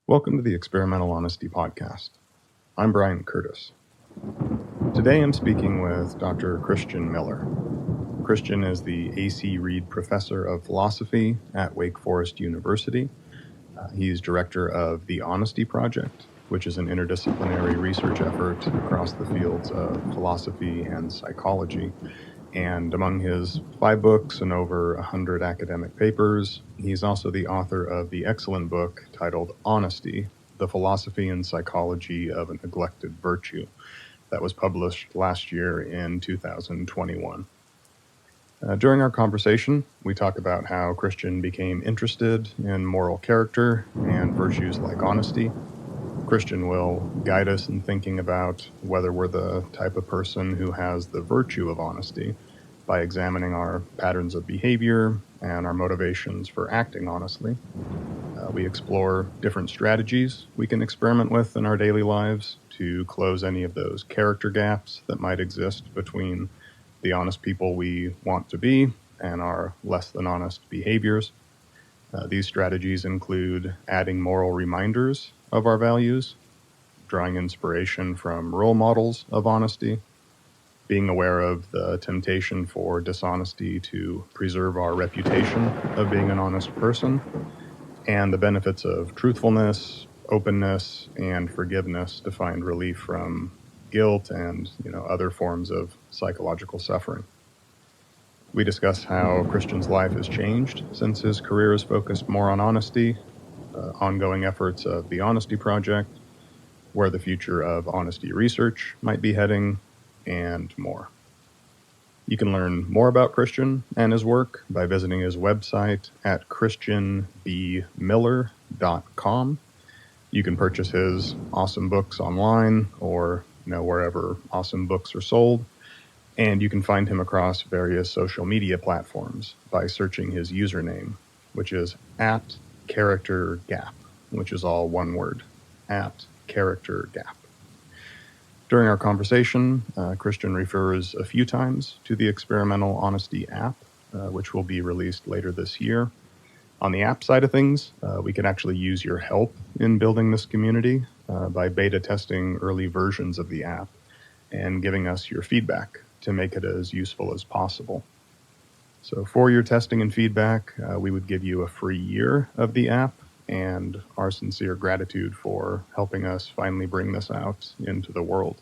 Welcome to the Experimental Honesty Podcast. I'm Brian Curtis. Today I'm speaking with Dr. Christian Miller. Christian is the A.C. Reed Professor of Philosophy at Wake Forest University. He's director of the Honesty Project, which is an interdisciplinary research effort across the fields of philosophy and psychology. And among his 5 books and over 100 academic papers, he's also the author of the excellent book titled Honesty, The Philosophy and Psychology of a Neglected Virtue, that was published last year in 2021. During our conversation, we talk about how Christian became interested in moral character and virtues like honesty. Christian will guide us in thinking about whether we're the type of person who has the virtue of honesty by examining our patterns of behavior and our motivations for acting honestly. We explore different strategies we can experiment with in our daily lives to close any of those character gaps that might exist between the honest people we want to be and our less than honest behaviors. These strategies include adding moral reminders of our values, drawing inspiration from role models of honesty, being aware of the temptation for dishonesty to preserve our reputation of being an honest person, and the benefits of truthfulness, openness, and forgiveness to find relief from guilt and other forms of psychological suffering. We discuss how Christian's life has changed since his career is focused more on honesty, ongoing efforts of the Honesty Project, where the future of honesty research might be heading, and more. You can learn more about Christian and his work by visiting his website at christianbmiller.com. You can purchase his awesome books online or wherever awesome books are sold. And you can find him across various social media platforms by searching his username, which is @charactergap, which is all one word, @charactergap. During our conversation, Christian refers a few times to the Experimental Honesty app, which will be released later this year. On the app side of things, we can actually use your help in building this community by beta testing early versions of the app and giving us your feedback to make it as useful as possible. So for your testing and feedback, we would give you a free year of the app and our sincere gratitude for helping us finally bring this out into the world.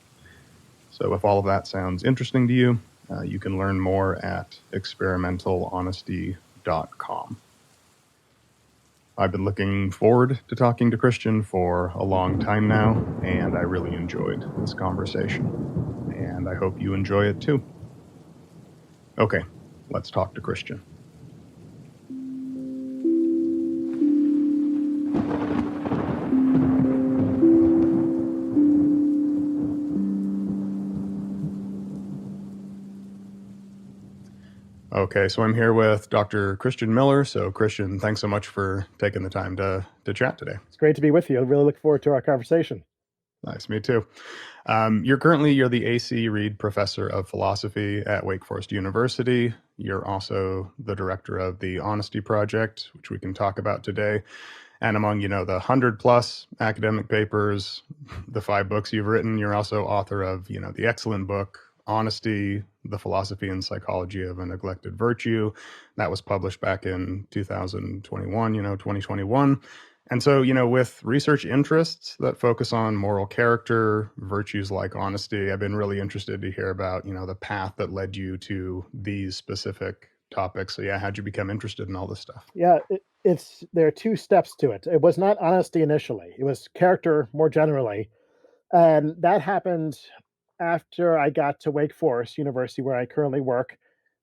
So if all of that sounds interesting to you, you can learn more at experimentalhonesty.com. I've been looking forward to talking to Christian for a long time now, and I really enjoyed this conversation. And I hope you enjoy it too. Okay, let's talk to Christian. Okay, so I'm here with Dr. Christian Miller. So Christian, thanks so much for taking the time to chat today. It's great to be with you. I really look forward to our conversation. Nice, me too. You're the A.C. Reed Professor of Philosophy at Wake Forest University. You're also the director of the Honesty Project, which we can talk about today. And among, the 100+ academic papers, the 5 books you've written, you're also author of, the excellent book, Honesty, The Philosophy and Psychology of a Neglected Virtue. That was published back in 2021. And so, with research interests that focus on moral character, virtues like honesty, I've been really interested to hear about, the path that led you to these specific topics. So yeah, how'd you become interested in all this stuff? Yeah, there are 2 steps to it. It was not honesty initially. It was character more generally. And that happened after I got to Wake Forest University, where I currently work.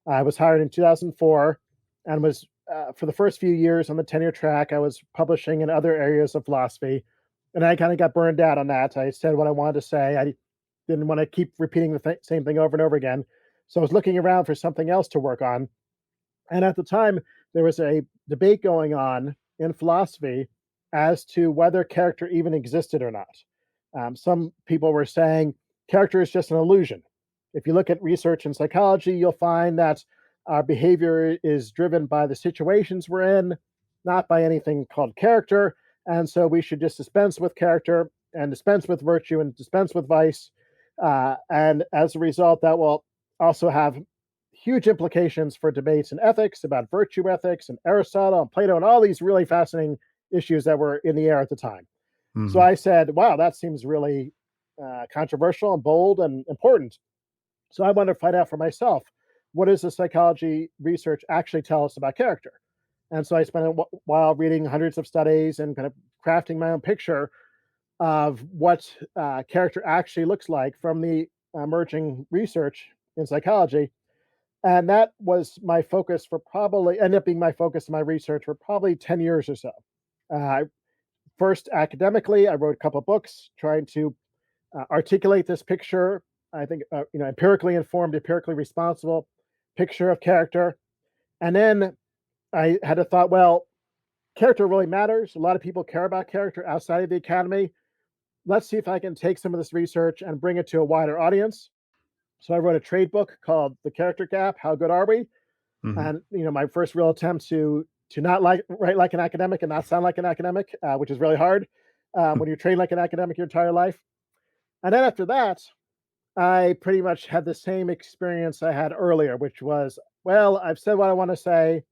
I was hired in 2004 and was, for the first few years on the tenure track, I was publishing in other areas of philosophy. And I kind of got burned out on that. I said what I wanted to say. I didn't want to keep repeating the same thing over and over again. So I was looking around for something else to work on. And at the time, there was a debate going on in philosophy as to whether character even existed or not. Some people were saying character is just an illusion. If you look at research in psychology, you'll find that our behavior is driven by the situations we're in, not by anything called character. And so we should just dispense with character and dispense with virtue and dispense with vice. And as a result, that will also have huge implications for debates in ethics about virtue ethics and Aristotle and Plato and all these really fascinating issues that were in the air at the time. So Hmm. I said, wow, that seems really controversial and bold and important. So I wanted to find out for myself, what does the psychology research actually tell us about character? And so I spent a while reading hundreds of studies and kind of crafting my own picture of what character actually looks like from the emerging research in psychology. And that was my focus for probably, ended up being my focus in my research for probably 10 years or so. Uh, First, academically, I wrote a couple of books trying to articulate this picture. I think, empirically informed, empirically responsible picture of character. And then I had a thought, well, character really matters. A lot of people care about character outside of the academy. Let's see if I can take some of this research and bring it to a wider audience. So I wrote a trade book called The Character Gap: How Good Are We? Hmm. And my first real attempt to not like write like an academic and not sound like an academic, which is really hard when you're trained like an academic your entire life. And then after that, I pretty much had the same experience I had earlier, which was, well, I've said what I want to say.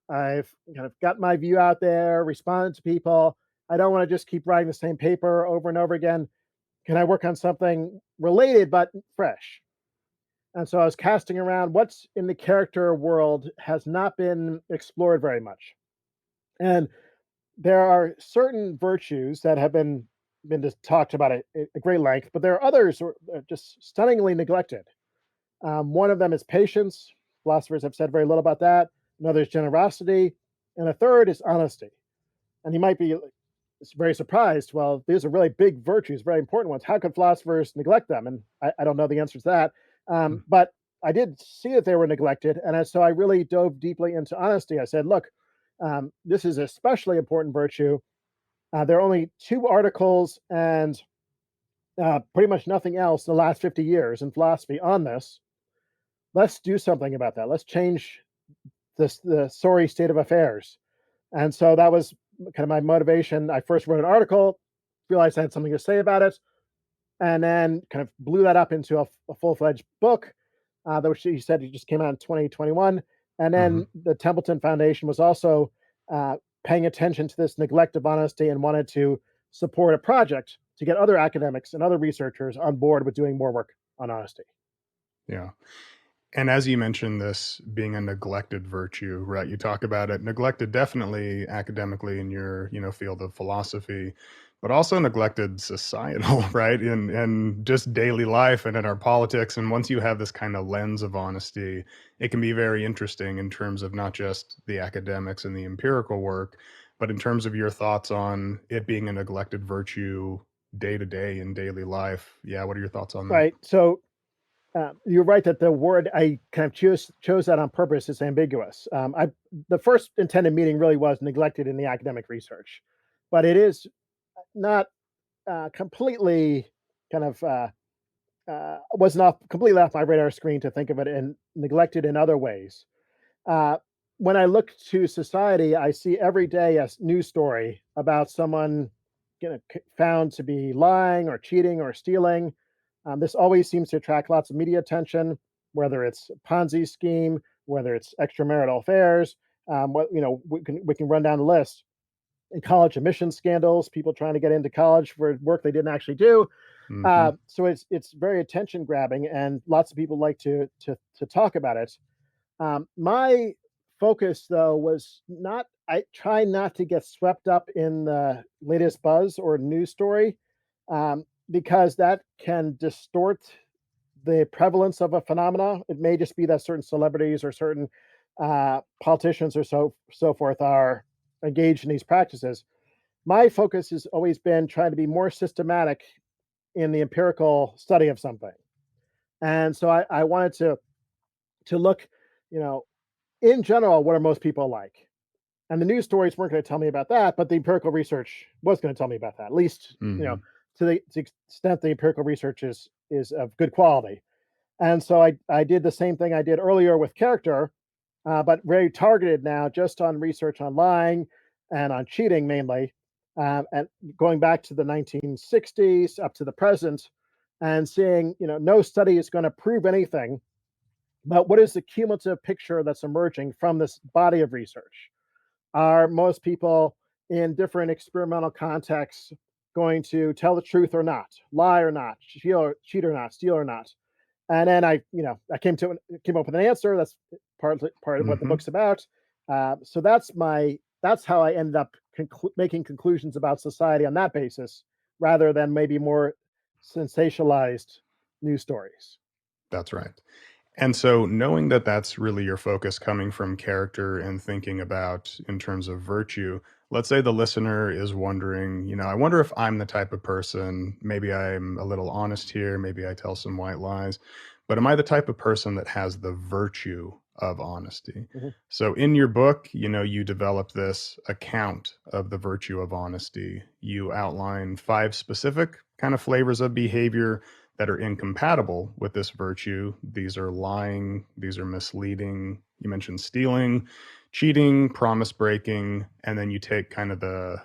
I've kind of got my view out there, responded to people. I don't want to just keep writing the same paper over and over again. Can I work on something related but fresh? And so I was casting around what's in the character world has not been explored very much. And there are certain virtues that have been just talked about at great length, but there are others who are just stunningly neglected. One of them is patience. Philosophers have said very little about that. Another is generosity, and a third is honesty. And you might be very surprised. Well, these are really big virtues, very important ones. How could philosophers neglect them? And I don't know the answer to that. But I did see that they were neglected. And so I really dove deeply into honesty. I said, look, this is especially important virtue. There are only two articles and pretty much nothing else in the last 50 years in philosophy on this. Let's do something about that. Let's change the sorry state of affairs. And so that was kind of my motivation. I first wrote an article, realized I had something to say about it, and then kind of blew that up into a full fledged book, which he said it just came out in 2021. And Hmm. then the Templeton Foundation was also uh, paying attention to this neglect of honesty and wanted to support a project to get other academics and other researchers on board with doing more work on honesty. Yeah. And as you mentioned, this being a neglected virtue, right? You talk about it neglected definitely academically in your, field of philosophy, but also neglected societal, right? In just daily life and in our politics. And once you have this kind of lens of honesty, it can be very interesting in terms of not just the academics and the empirical work, but in terms of your thoughts on it being a neglected virtue day to day in daily life. Yeah, what are your thoughts on that? Right. So you're right that the word I kind of chose that on purpose is ambiguous. The first intended meaning really was neglected in the academic research, but it is not completely kind of was not completely off my radar screen to think of it and neglected in other ways. Uh, when I look to society, I see every day a news story about someone found to be lying or cheating or stealing. This always seems to attract lots of media attention, whether it's a Ponzi scheme, whether it's extramarital affairs. We can run down the list. In college admission scandals, people trying to get into college for work they didn't actually do. Hmm. So it's very attention grabbing, and lots of people like to talk about it. My focus, though, was not. I try not to get swept up in the latest buzz or news story, because that can distort the prevalence of a phenomena. It may just be that certain celebrities or certain politicians or so forth are engaged in these practices. My focus has always been trying to be more systematic in the empirical study of something, and so I wanted to look, you know, in general, what are most people like? And the news stories weren't going to tell me about that, but the empirical research was going to tell me about that. At least, Hmm. to the extent the empirical research is of good quality. And so I did the same thing I did earlier with character, but very targeted now, just on research on lying and on cheating mainly. and going back to the 1960s up to the present, and seeing, no study is going to prove anything, but what is the cumulative picture that's emerging from this body of research? Are most people in different experimental contexts going to tell the truth or not, lie or not, cheat or not, steal or not? And then I came up with an answer. That's part of what the Hmm. book's about. So that's how I ended up making conclusions about society on that basis, rather than maybe more sensationalized news stories. That's right. And so, knowing that that's really your focus coming from character and thinking about in terms of virtue, let's say the listener is wondering, I wonder if I'm the type of person, maybe I'm a little honest here, maybe I tell some white lies, but am I the type of person that has the virtue of honesty? Mhm. So, in your book, you develop this account of the virtue of honesty. You outline 5 specific kind of flavors of behavior that are incompatible with this virtue. These are lying, these are misleading. You mentioned stealing, cheating, promise breaking, and then you take kind of the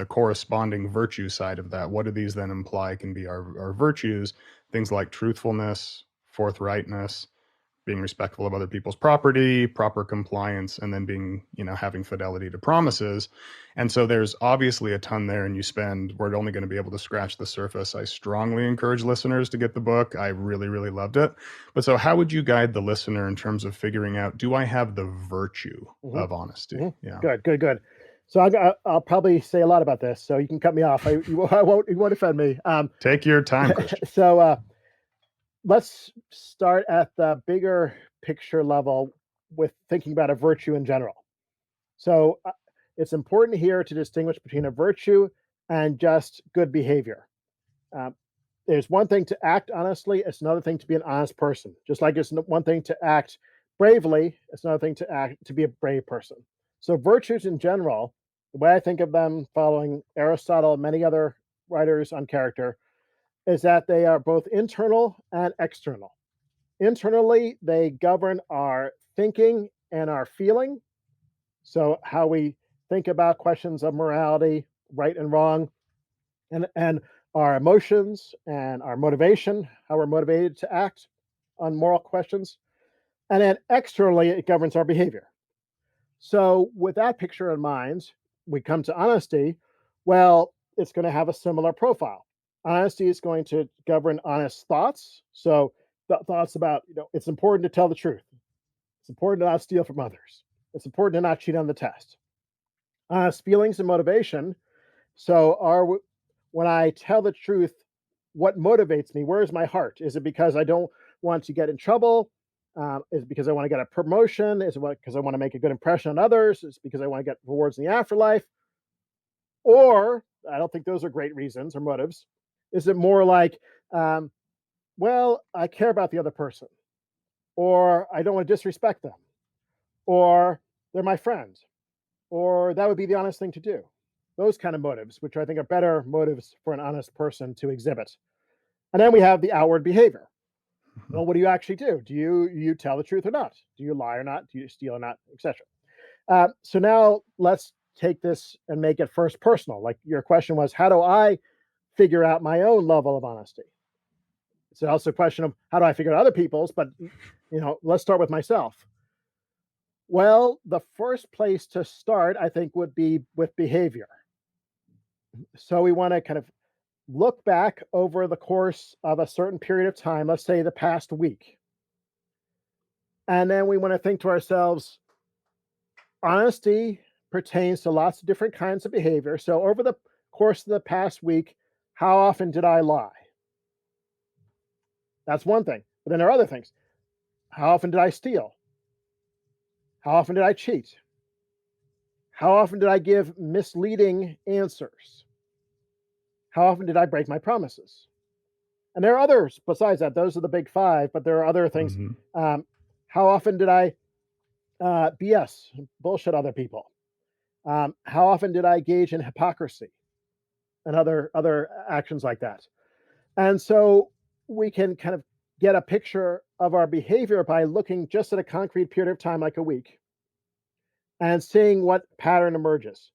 corresponding virtue side of that. What do these then imply can be our virtues? Things like truthfulness, forthrightness, being respectful of other people's property, proper compliance, and then being, having fidelity to promises. And so there's obviously a ton there, and we're only going to be able to scratch the surface. I strongly encourage listeners to get the book. I really, really loved it. But so, how would you guide the listener in terms of figuring out, do I have the virtue Mhm. of honesty? Mhm. Yeah. Good, good, good. So I'll probably say a lot about this, so you can cut me off. I won't offend me. Take your time, Christian. So let's start at the bigger picture level with thinking about a virtue in general. So it's important here to distinguish between a virtue and just good behavior. Um, there's one thing to act honestly, it's another thing to be an honest person. Just like it's one thing to act bravely, it's another thing to be a brave person. So virtues in general, the way I think of them, following Aristotle and many other writers on character, is that they are both internal and external. Internally, they govern our thinking and our feeling. So how we think about questions of morality, right and wrong, and our emotions and our motivation, how we're motivated to act on moral questions. And then externally, it governs our behavior. So, with that picture in mind, we come to honesty. Well, it's going to have a similar profile. Honesty is going to govern honest thoughts. So, thoughts about, it's important to tell the truth. It's important to not steal from others. It's important to not cheat on the test. Honest feelings and motivation. So, when I tell the truth, what motivates me? Where is my heart? Is it because I don't want to get in trouble? Is it because I want to get a promotion? Is it because I want to make a good impression on others? Is it because I want to get rewards in the afterlife? Or I don't think those are great reasons or motives. Is it more like, um, well, I care about the other person, or I don't want to disrespect them, or they're my friend, or that would be the honest thing to do? Those kind of motives, which I think are better motives for an honest person to exhibit. And then we have the outward behavior. Well, what do you actually do? Do you tell the truth or not? Do you lie or not? Do you steal or not, etc.? So now let's take this and make it first personal. Like your question was, how do I figure out my own level of honesty? It's also a question of how do I figure out other people's, but let's start with myself. Well, the first place to start, I think, would be with behavior. So we want to kind of look back over the course of a certain period of time, let's say the past week. And then we want to think to ourselves, honesty pertains to lots of different kinds of behavior. So over the course of the past week, how often did I lie? That's one thing. But then there are other things. How often did I steal? How often did I cheat? How often did I give misleading answers? How often did I break my promises? And there are others besides that. Those are the big five, but there are other things. Hmm. Um, how often did I BS, bullshit other people? How often did I engage in hypocrisy and other actions like that? And so we can kind of get a picture of our behavior by looking just at a concrete period of time, like a week, and seeing what pattern emerges.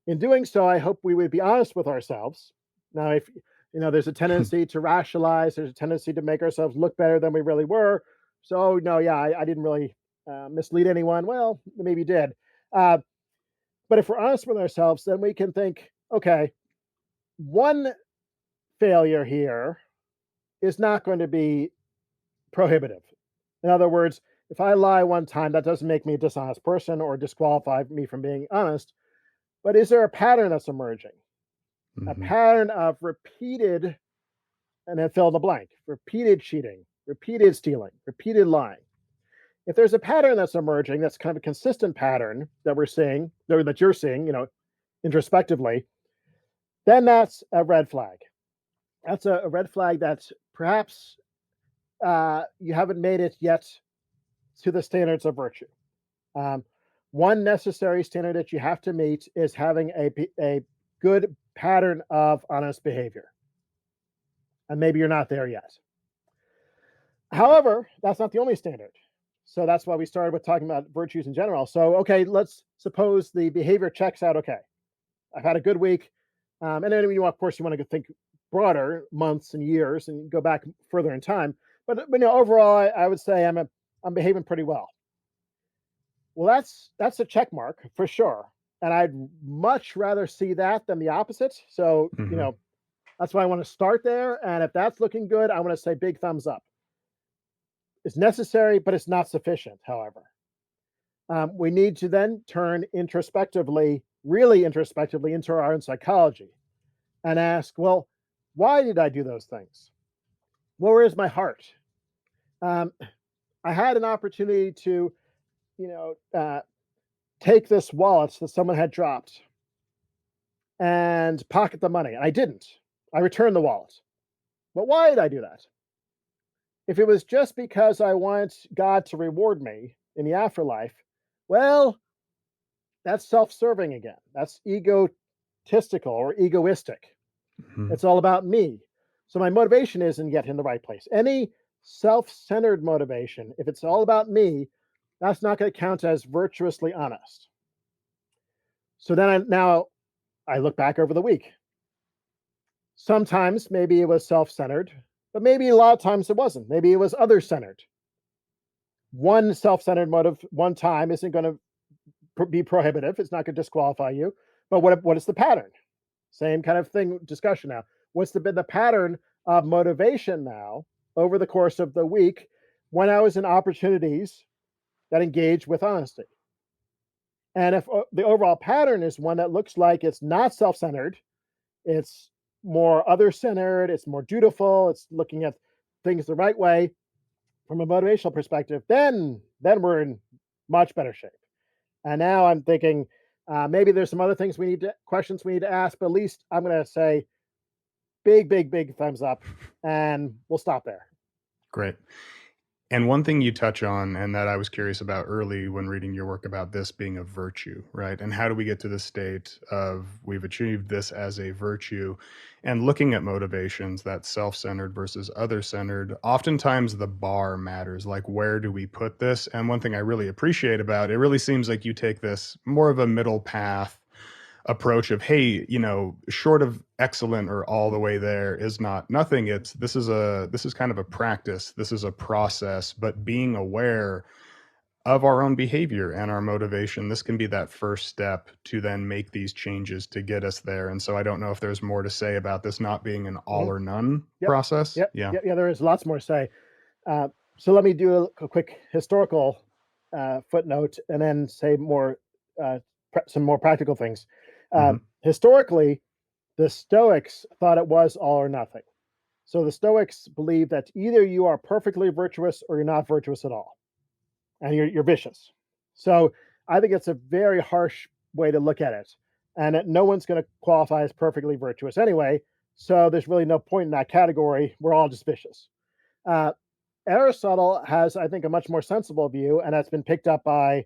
In doing so, I hope we would be honest with ourselves. Now, if there's a tendency to rationalize, there's a tendency to make ourselves look better than we really were. So, no, yeah, I didn't really mislead anyone. Well, maybe you did. Uh, but if we're honest with ourselves, then we can think, okay, one failure here is not going to be prohibitive. In other words, if I lie one time, that doesn't make me a dishonest person or disqualify me from being honest. But is there a pattern that's emerging? A Hmm. pattern of repeated, and then fill in the blank, repeated cheating, repeated stealing, repeated lying. If there's a pattern that's emerging, that's kind of a consistent pattern that we're seeing, or that you're seeing, introspectively, then that's a red flag. That's a red flag that's perhaps you haven't made it yet to the standards of virtue. Um, one necessary standard that you have to meet is having a good pattern of honest behavior. And maybe you're not there yet. However, that's not the only standard. So that's why we started with talking about virtues in general. So, okay, let's suppose the behavior checks out. Okay, I've had a good week. And then, of course, you want to think broader, months and years, and go back further in time. But overall, I would say I'm behaving pretty well. Well, that's a check mark for sure, and I'd much rather see that than the opposite. So, Hmm. that's why I want to start there. And if that's looking good, I want to say big thumbs up. It's necessary, but it's not sufficient. However, we need to then turn introspectively, really introspectively, into our own psychology and ask, well, why did I do those things? Well, where is my heart? Um, I had an opportunity to, you know, uh, take this wallet that someone had dropped and pocket the money. I didn't. I returned the wallet. But why did I do that? If it was just because I want God to reward me in the afterlife, well, that's self serving again. That's egotistical or egoistic. Hmm. It's all about me. So my motivation isn't yet in the right place. Any self centered motivation, if it's all about me, that's not going to count as virtuously honest. So then now I look back over the week. Sometimes maybe it was self centered, but maybe a lot of times it wasn't. Maybe it was other centered. One self centered motive, one time, isn't going to be prohibitive. It's not going to disqualify you. But what is the pattern? Same kind of thing, discussion now. What's the pattern of motivation now over the course of the week when I was in opportunities that engage with honesty? And if the overall pattern is one that looks like it's not self centered, it's more other centered, it's more dutiful, it's looking at things the right way from a motivational perspective, then we're in much better shape. And now I'm thinking maybe there's some other things questions we need to ask, but at least I'm going to say big, big, big thumbs up, and we'll stop there. Great. And one thing you touch on, and that I was curious about early when reading your work about this being a virtue, right? And how do we get to the state of we've achieved this as a virtue? And looking at motivations, that self centered versus other centered, oftentimes the bar matters. Like, where do we put this? And one thing I really appreciate about it really seems like you take this more of a middle path approach of, hey, short of excellent or all the way there is not nothing. It's this is kind of a practice, this is a process, but being aware of our own behavior and our motivation, this can be that first step to then make these changes to get us there. And so I don't know if there's more to say about this not being an all Mhm. or none Yep, process. yep, Yeah. yep, yeah. There is lots more to say. Uh, so let me do a quick historical footnote, and then say more some more practical things. Hmm. Historically, the Stoics thought it was all or nothing. So the Stoics believe that either you are perfectly virtuous or you're not virtuous at all, and you're vicious. So I think it's a very harsh way to look at it, and that no one's going to qualify as perfectly virtuous anyway. So there's really no point in that category. We're all just vicious. Uh, Aristotle has, I think, a much more sensible view, and that's been picked up by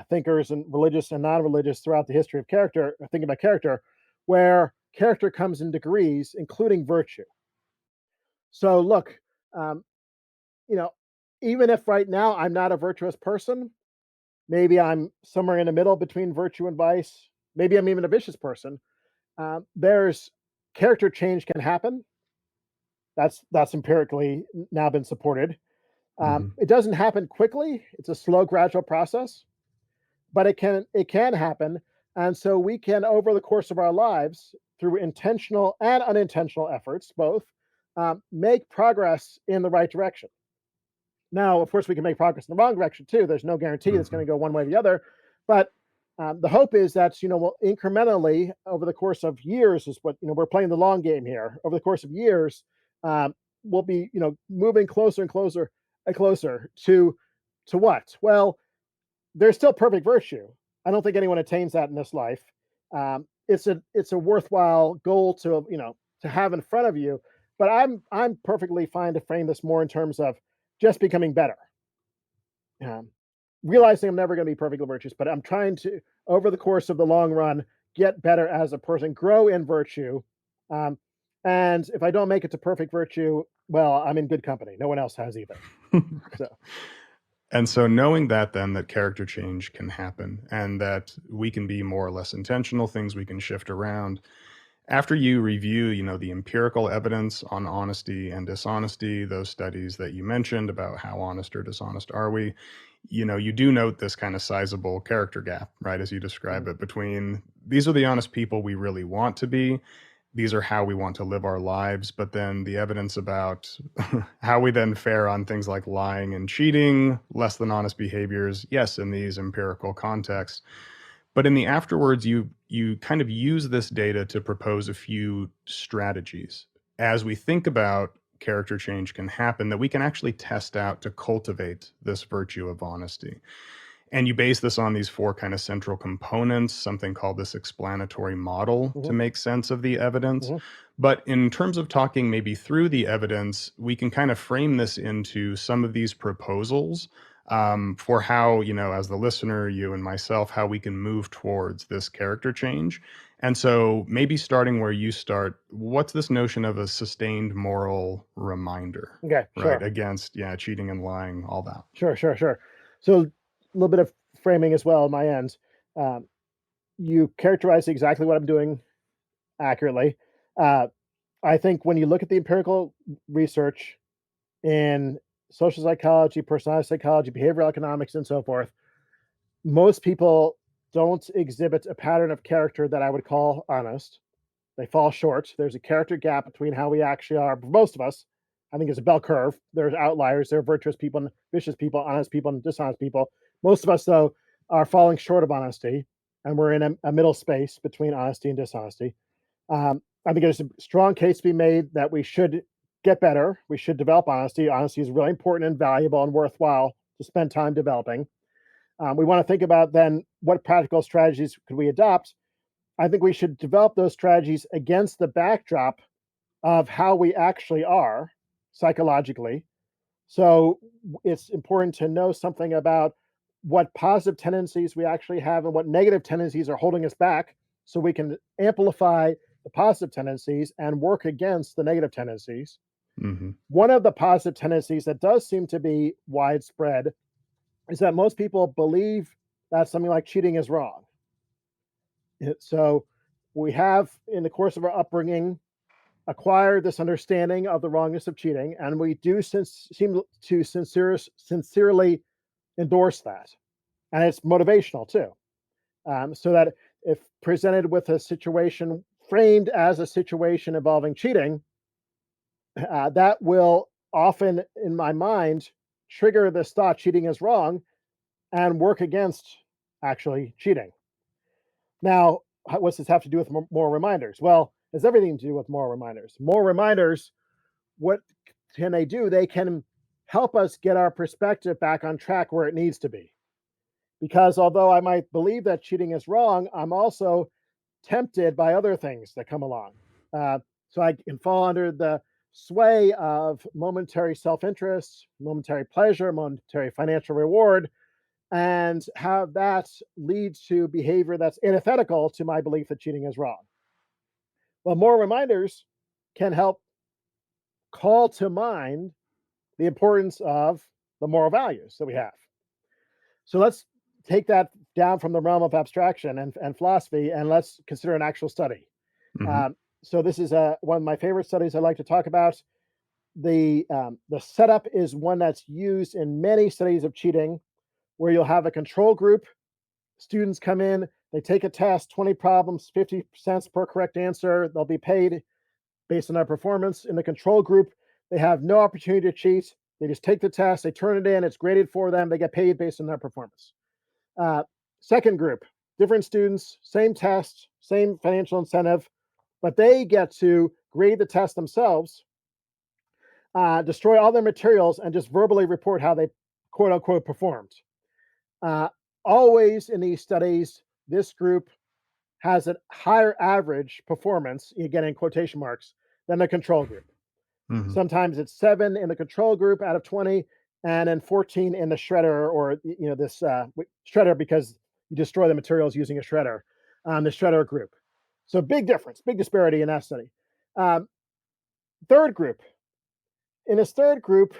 thinkers and religious and non-religious throughout the history of character, thinking about character, where character comes in degrees, including virtue. So look, um, you know, even if right now I'm not a virtuous person, maybe I'm somewhere in the middle between virtue and vice. maybe I'm even a vicious person, there's character change can happen. That's empirically now been supported. Hmm. It doesn't happen quickly. It's a slow, gradual process, but it can happen, and so we can, over the course of our lives, through intentional and unintentional efforts, both, make progress in the right direction. Now, of course, we can make progress in the wrong direction too. There's no guarantee that's going Hmm. to go one way or the other, but the hope is that we'll incrementally over the course of years is what we're playing the long game here. Over the course of years, we'll be moving closer and closer and closer to what? Well, there's still perfect virtue. I don't think anyone attains that in this life. It's a worthwhile goal to have in front of you, but I'm perfectly fine to frame this more in terms of just becoming better. Um, Realizing I'm never going to be perfectly virtuous, but I'm trying to, over the course of the long run, get better as a person, grow in virtue. Um, and if I don't make it to perfect virtue, well, I'm in good company. No one else has either. So, And so knowing that then that character change can happen and that we can be more or less intentional, things we can shift around. After you review, the empirical evidence on honesty and dishonesty, those studies that you mentioned about how honest or dishonest are we, you do note this kind of sizable character gap, right? As you describe mhm, it, between these are the honest people we really want to be, these are how we want to live our lives, but then the evidence about how we then fare on things like lying and cheating, less than honest behaviors, yes, in these empirical contexts, but in the afterwards, you kind of use this data to propose a few strategies as we think about character change can happen that we can actually test out to cultivate this virtue of honesty. And you base this on these four kind of central components, something called this explanatory model to mhm, make sense of the evidence. mhm. But in terms of talking maybe through the evidence, we can kind of frame this into some of these proposals for how, as the listener, you and myself, how we can move towards this character change. And so maybe starting where you start, what's this notion of a sustained moral reminder, Okay, right? sure. Against, yeah, cheating and lying, all that. Sure, sure, sure. So a little bit of framing as well on my end. Um, you characterized exactly what I'm doing accurately. Uh, I think when you look at the empirical research in social psychology, personality psychology, behavioral economics, and so forth, most people don't exhibit a pattern of character that I would call honest. They fall short. There's a character gap between how we actually are. For most of us, I think it's a bell curve. There's outliers. There are virtuous people, and vicious people, honest people, and dishonest people. Most of us, though, are falling short of honesty, and we're in a middle space between honesty and dishonesty. I think there's a strong case to be made that we should get better. We should develop honesty. Honesty is really important and valuable and worthwhile to spend time developing. We want to think about then what practical strategies could we adopt. I think we should develop those strategies against the backdrop of how we actually are psychologically. So it's important to know something about what positive tendencies we actually have and what negative tendencies are holding us back so we can amplify the positive tendencies and work against the negative tendencies. Hmm. One of the positive tendencies that does seem to be widespread is that most people believe that something like cheating is wrong. So we have, in the course of our upbringing, acquired this understanding of the wrongness of cheating, and we do seem to sincerely endorse that. And it's motivational too. So that if presented with a situation framed as a situation involving cheating, that will often, in my mind, trigger this thought cheating is wrong and work against actually cheating. Now, what's this have to do with moral reminders? Well, it's everything to do with moral reminders. Moral reminders, what can they do? They can help us get our perspective back on track where it needs to be. Because although I might believe that cheating is wrong, I'm also tempted by other things that come along. Uh, so I can fall under the sway of momentary self interest, momentary pleasure, momentary financial reward, and have that lead to behavior that's antithetical to my belief that cheating is wrong. Well, moral reminders can help call to mind the importance of the moral values that we have. So let's take that down from the realm of abstraction and philosophy, and let's consider an actual study. Hmm. So this is one of my favorite studies I like to talk about. The setup is one that's used in many studies of cheating, where you'll have a control group. Students come in, they take a test, 20 problems, 50 cents per correct answer. They'll be paid based on their performance. In the control group, they have no opportunity to cheat. They just take the test, they turn it in, it's graded for them, they get paid based on their performance. Uh, Second group, different students, same test, same financial incentive, but they get to grade the test themselves, destroy all their materials, and just verbally report how they quote unquote performed. Uh, Always in these studies, this group has a higher average performance, again in quotation marks, than the control group. Hmm. Sometimes it's 7 in the control group out of 20, and then 14 in the shredder, or this shredder, because you destroy the materials using a shredder, the shredder group. So big difference, big disparity in that study. Um, Third group. In this third group,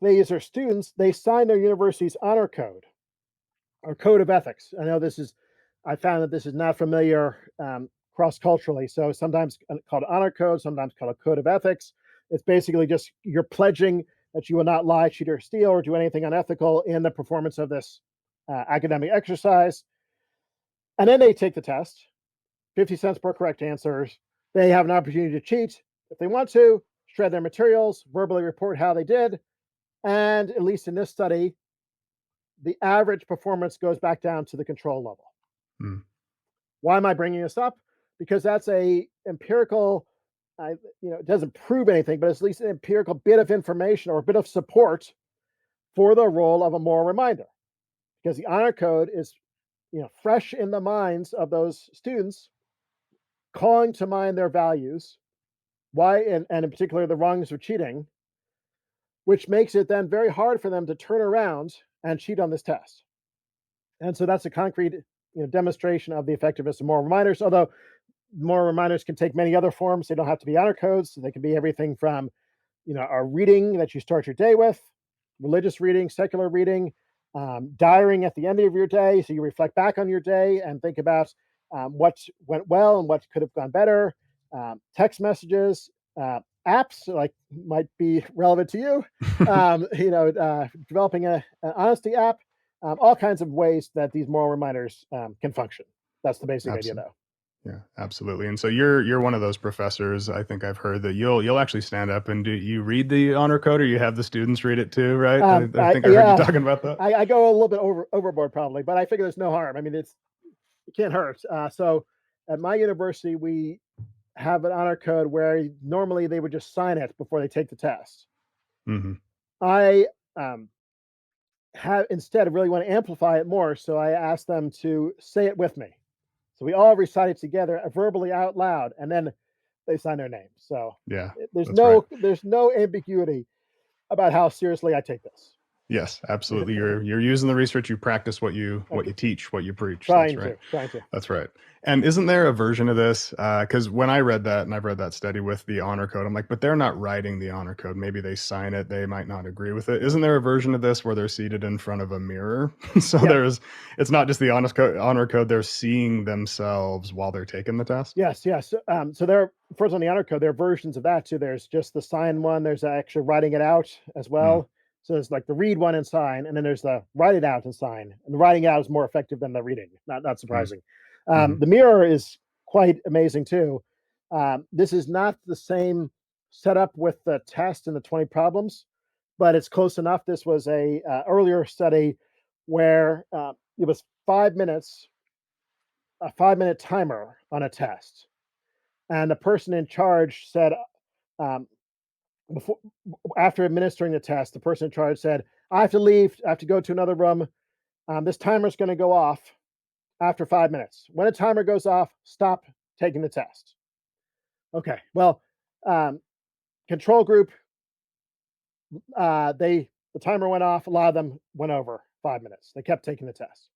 these are students. They sign their university's honor code or code of ethics. I found that this is not familiar cross culturally. So sometimes called honor code, sometimes called a code of ethics. It's basically just you're pledging that you will not lie, cheat, or steal, or do anything unethical in the performance of this academic exercise. And then they take the test, 50 cents per correct answers. They have an opportunity to cheat if they want to, shred their materials, verbally report how they did. And at least in this study, the average performance goes back down to the control level. Mm. Why am I bringing this up? Because that's a empirical, it doesn't prove anything, but it's at least an empirical bit of information or a bit of support for the role of a moral reminder. Because the honor code is, fresh in the minds of those students, calling to mind their values, why, and in particular the wrongs of cheating, which makes it then very hard for them to turn around and cheat on this test. And so that's a concrete, demonstration of the effectiveness of moral reminders. Although moral reminders can take many other forms. They don't have to be honor codes. They can be everything from, a reading that you start your day with, religious reading, secular reading, diarying at the end of your day. So you reflect back on your day and think about what went well and what could have gone better. Text messages, apps like might be relevant to you. Developing an honesty app, all kinds of ways that these moral reminders can function. That's the basic idea, Absolutely. though. Yeah, absolutely. And so you're one of those professors. I think I've heard that you'll actually stand up and do you read the honor code, or you have the students read it too, right? I I think I heard you Yeah, talking about that. I go a little bit overboard probably, but I figure there's no harm. I mean, it can't hurt. So at my university, we have an honor code where normally they would just sign it before they take the test. Hmm. I have instead really want to amplify it more, so I ask them to say it with me. So we all recite it together, verbally out loud, and then they sign their name. So Yeah, there's that's right. no ambiguity about how seriously I take this. Yes, absolutely. You're using the research. You practice what you teach, what you preach. That's right. Trying to. That's right. And isn't there a version of this? Because when I read that, and I've read that study with the honor code, I'm like, but they're not writing the honor code. Maybe they sign it. They might not agree with it. Isn't there a version of this where they're seated in front of a mirror? So Yeah. it's not just the honor code. They're seeing themselves while they're taking the test. Yes, yes. So there, first on the honor code, there are versions of that too. There's just the sign one. There's actually writing it out as Mm, well. So there's like the read one and sign, and then there's the write it out and sign. And the writing out is more effective than the reading. Not mm, surprising. mhm. The mirror is quite amazing too. This is not the same setup with the test and the 20 problems, but it's close enough. This was a earlier study where it was 5 minutes, a 5 minute timer on a test, and the person in charge said, um, before after administering the test, the person in charge said, "I have to leave. I have to go to another room. This timer is going to go off after 5 minutes. When a timer goes off, stop taking the test." Okay. Well, um, control group, the timer went off. A lot of them went over 5 minutes. They kept taking the test.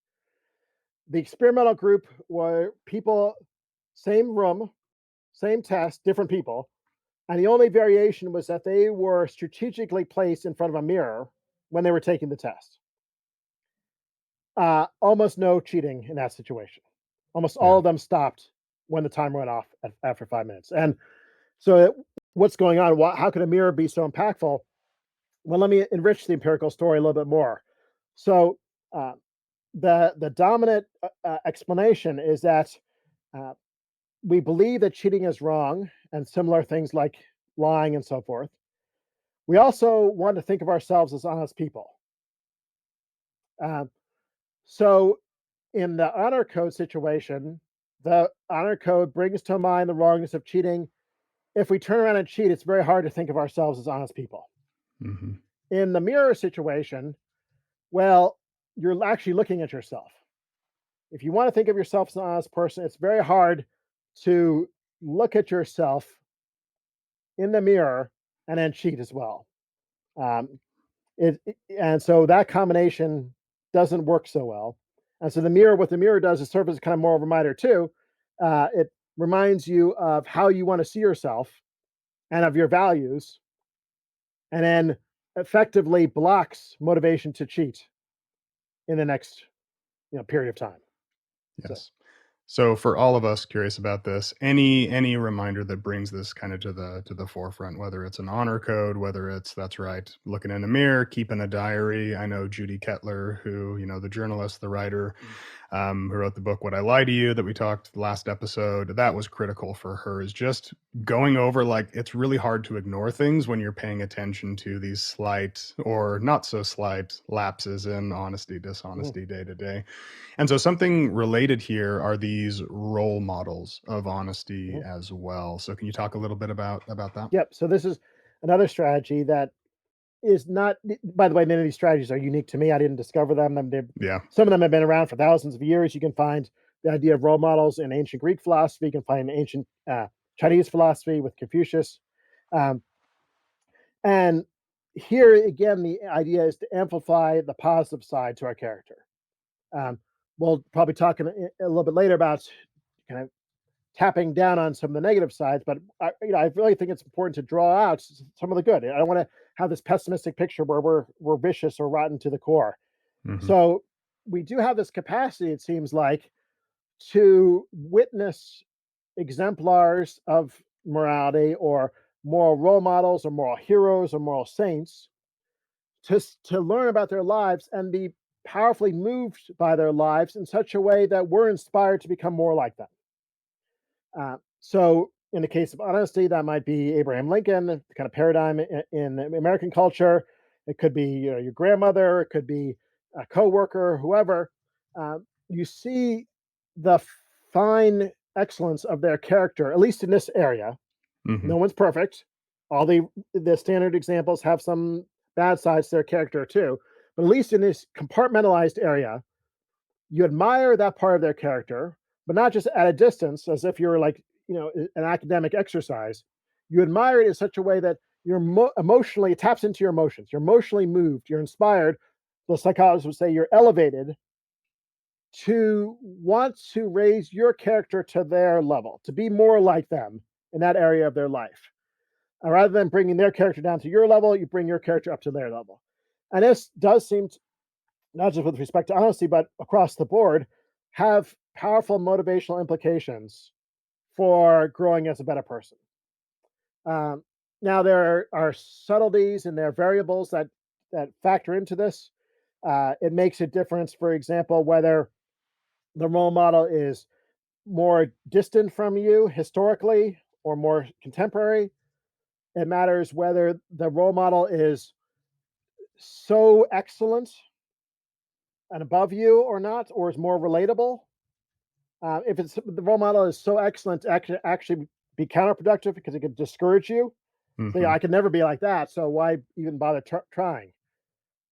The experimental group were people, same room, same test, different people. And the only variation was that they were strategically placed in front of a mirror when they were taking the test. Almost no cheating in that situation. Almost all Yeah. of them stopped when the timer went off after 5 minutes. And so, what's going on? How could a mirror be so impactful? Well, let me enrich the empirical story a little bit more. So, uh, the dominant explanation is that uh, we believe that cheating is wrong, and similar things like lying and so forth. We also want to think of ourselves as honest people. Um, so, in the honor code situation, the honor code brings to mind the wrongness of cheating. If we turn around and cheat, it's very hard to think of ourselves as honest people. Hmm. In the mirror situation, well, you're actually looking at yourself. If you want to think of yourself as an honest person, it's very hard to look at yourself in the mirror and then cheat as well. Um, and so that combination doesn't work so well. And so what the mirror does is serve as kind of more of a reminder too. It reminds you of how you want to see yourself and of your values, and then effectively blocks motivation to cheat in the next period of time. So Yes. So for all of us curious about this, any reminder that brings this kind of to the forefront, whether it's an honor code, whether it's that's right, looking in the mirror, keeping a diary. I know Judy Kettler, who the journalist, the writer, who wrote the book "Would I Lie to You" that we talked last episode. That was critical for her. Is just going over like it's really hard to ignore things when you're paying attention to these slight or not so slight lapses in honesty, mhm. dishonesty day to day. And so something related here are these role models of honesty Mhm. as well. So can you talk a little bit about that? Yep. So this is another strategy that is not. By the way, many of these strategies are unique to me. I didn't discover them. Yeah. Some of them have been around for thousands of years. You can find the idea of role models in ancient Greek philosophy. You can find ancient Chinese philosophy with Confucius. Um, and here again, the idea is to amplify the positive side to our character. Um, we'll probably talk a little bit later about kind of tapping down on some of the negative sides, but I really think it's important to draw out some of the good. I don't want to have this pessimistic picture where we're vicious or rotten to the core. Hmm. So we do have this capacity, it seems like, to witness exemplars of morality or moral role models or moral heroes or moral saints to learn about their lives and be powerfully moved by their lives in such a way that we're inspired to become more like them. So, in the case of honesty, that might be Abraham Lincoln, the kind of paradigm in American culture. It could be your grandmother. It could be a coworker, whoever. You see the fine excellence of their character, at least in this area. Hmm. No one's perfect. All the standard examples have some bad sides to their character too, but at least in this compartmentalized area, you admire that part of their character, but not just at a distance, as if you're like, an academic exercise. You admire it in such a way that you're emotionally, it taps into your emotions. You're emotionally moved. You're inspired. The psychologists would say you're elevated to want to raise your character to their level, to be more like them in that area of their life. Rather than bringing their character down to your level, you bring your character up to their level. And this does seem not just with respect to honesty, but across the board, have powerful motivational implications for growing as a better person. Um, Now, there are subtleties and there are variables that factor into this. It makes a difference, for example, whether the role model is more distant from you historically or more contemporary. It matters whether the role model is so excellent and above you or not, or is more relatable. If it's the role model is so excellent, actually be counterproductive because it could discourage you. Say, Hmm. I could never be like that, so why even bother trying?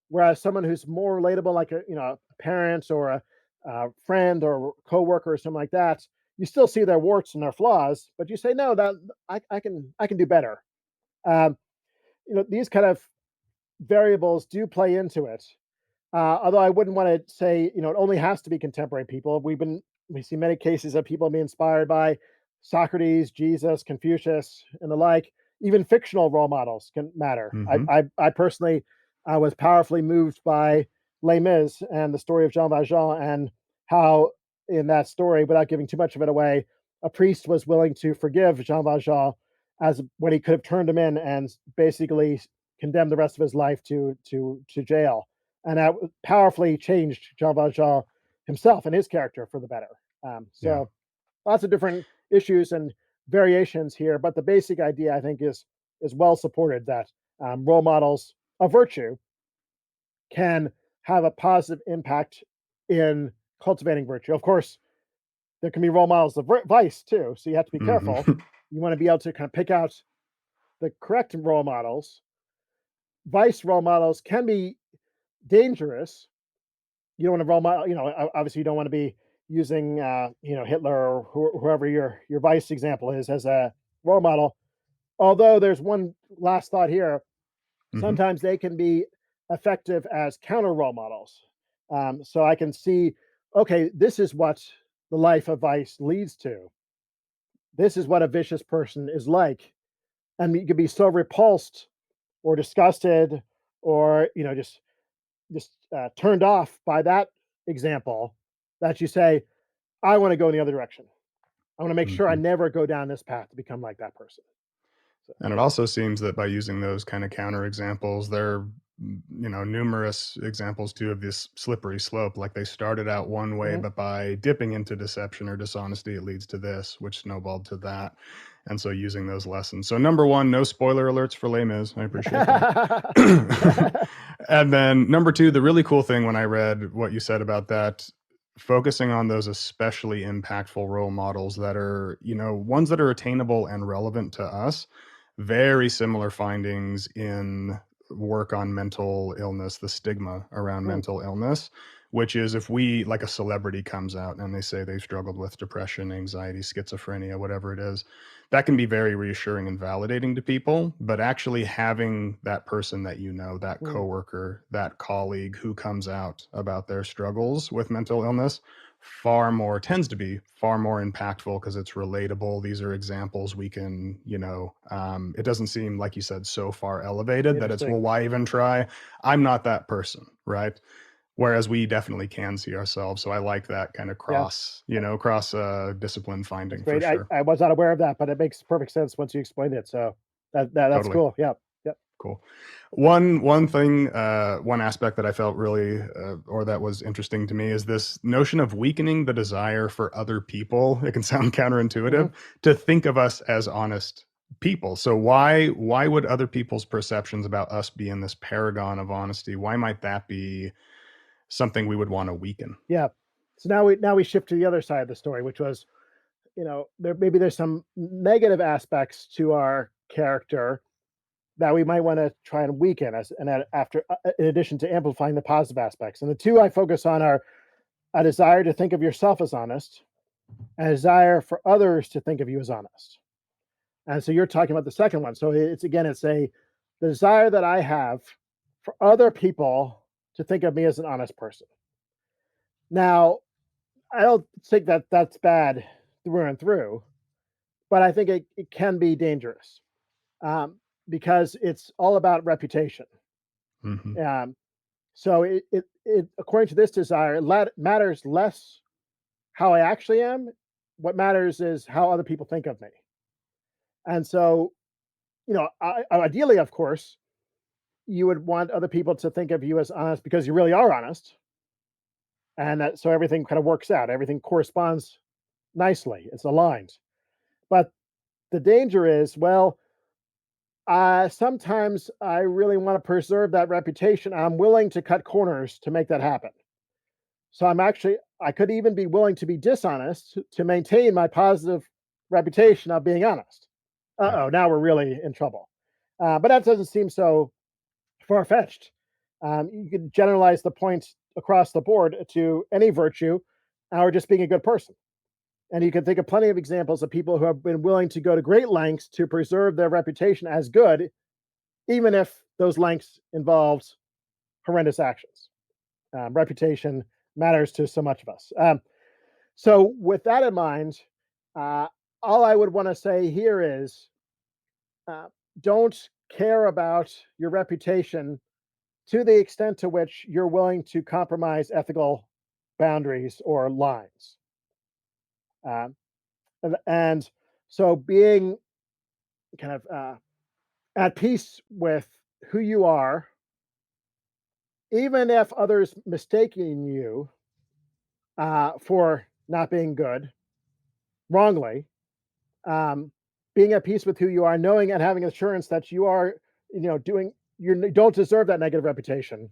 Whereas someone who's more relatable, like a parent or a friend or coworker or something like that, you still see their warts and their flaws, but you say, no, that I can do better. Um, these kind of variables do play into it. Although I wouldn't want to say, it only has to be contemporary people. We see many cases of people being inspired by Socrates, Jesus, Confucius, and the like. Even fictional role models can matter. Hmm. I personally was powerfully moved by Les Mis and the story of Jean Valjean, and how in that story, without giving too much of it away, a priest was willing to forgive Jean Valjean as when he could have turned him in and basically condemned the rest of his life to jail, and that powerfully changed Jean Valjean himself and his character for the better. Yeah. So lots of different issues and variations here, but the basic idea I think is well supported that role models of virtue can have a positive impact in cultivating virtue. Of course, there can be role models of vice too, so you have to be careful. Hmm. You want to be able to kind of pick out the correct role models. Vice role models can be dangerous. You don't want to role model, obviously you don't want to be using, Hitler or whoever your vice example is as a role model. Although there's one last thought here, Hmm. sometimes they can be effective as counter role models. So I can see, okay, this is what the life of vice leads to. This is what a vicious person is like, and you could be so repulsed or disgusted, or just turned off by that example that you say, I want to go in the other direction. I want to make sure I Hmm. never go down this path to become like that person. So, And it also seems that by using those kind of counter examples, there are, numerous examples too of this slippery slope. Like they started out one way, mhm. but by dipping into deception or dishonesty, it leads to this, which snowballed to that. And so using those lessons. So number one, no spoiler alerts for Les Mis. I appreciate that. And then number two, the really cool thing when I read what you said about that, focusing on those especially impactful role models that are, ones that are attainable and relevant to us. Very similar findings in work on mental illness, the stigma around Hmm, mental illness, which is if we, like a celebrity comes out and they say they've struggled with depression, anxiety, schizophrenia, whatever it is, that can be very reassuring and validating to people. But actually having that person that that hmm, coworker, that colleague who comes out about their struggles with mental illness, far more tends to be far more impactful because it's relatable. These are examples we can, it doesn't seem like you said so far elevated that it's, interesting. well, why even try? I'm not that person, right? Whereas we definitely can see ourselves. So I like that kind of Yeah, cross discipline that's finding for great. I, sure. I was not aware of that, but it makes perfect sense once you explained it. So that's Totally. cool. Yeah. Yep. Cool. One thing, one aspect that I felt really, or that was interesting to me, is this notion of weakening the desire for other people. It can sound counterintuitive Hmm. to think of us as honest people. So why would other people's perceptions about us be in this paragon of honesty? Why might that be something we would want to weaken? Yeah. So now we shift to the other side of the story, which was, there's some negative aspects to our character that we might want to try and weaken as and after in addition to amplifying the positive aspects. And the two I focus on are a desire to think of yourself as honest and a desire for others to think of you as honest. And so you're talking about the second one. So it's the desire that I have for other people to think of me as an honest person. Now, I don't think that that's bad through and through, but I think it can be dangerous, um, because it's all about reputation. Hmm. Um, so it according to this desire, matters less how I actually am. What matters is how other people think of me. And so, ideally, of course, you would want other people to think of you as honest because you really are honest, and that so everything kind of works out. Everything corresponds nicely. It's aligned. But the danger is, well, sometimes I really want to preserve that reputation. I'm willing to cut corners to make that happen. So I could even be willing to be dishonest to maintain my positive reputation of being honest. Uh Yeah. oh, now we're really in trouble. But that doesn't seem so far fetched. You could generalize the points across the board to any virtue or just being a good person. And you can think of plenty of examples of people who have been willing to go to great lengths to preserve their reputation as good, even if those lengths involved horrendous actions. Reputation matters to so much of us. So, with that in mind, uh, all I would want to say here is uh, don't care about your reputation to the extent to which you're willing to compromise ethical boundaries or lines. Um, and so being kind of at peace with who you are, even if others mistaking you for not being good wrongly, um, being at peace with who you are, knowing and having assurance that you are, doing you don't deserve that negative reputation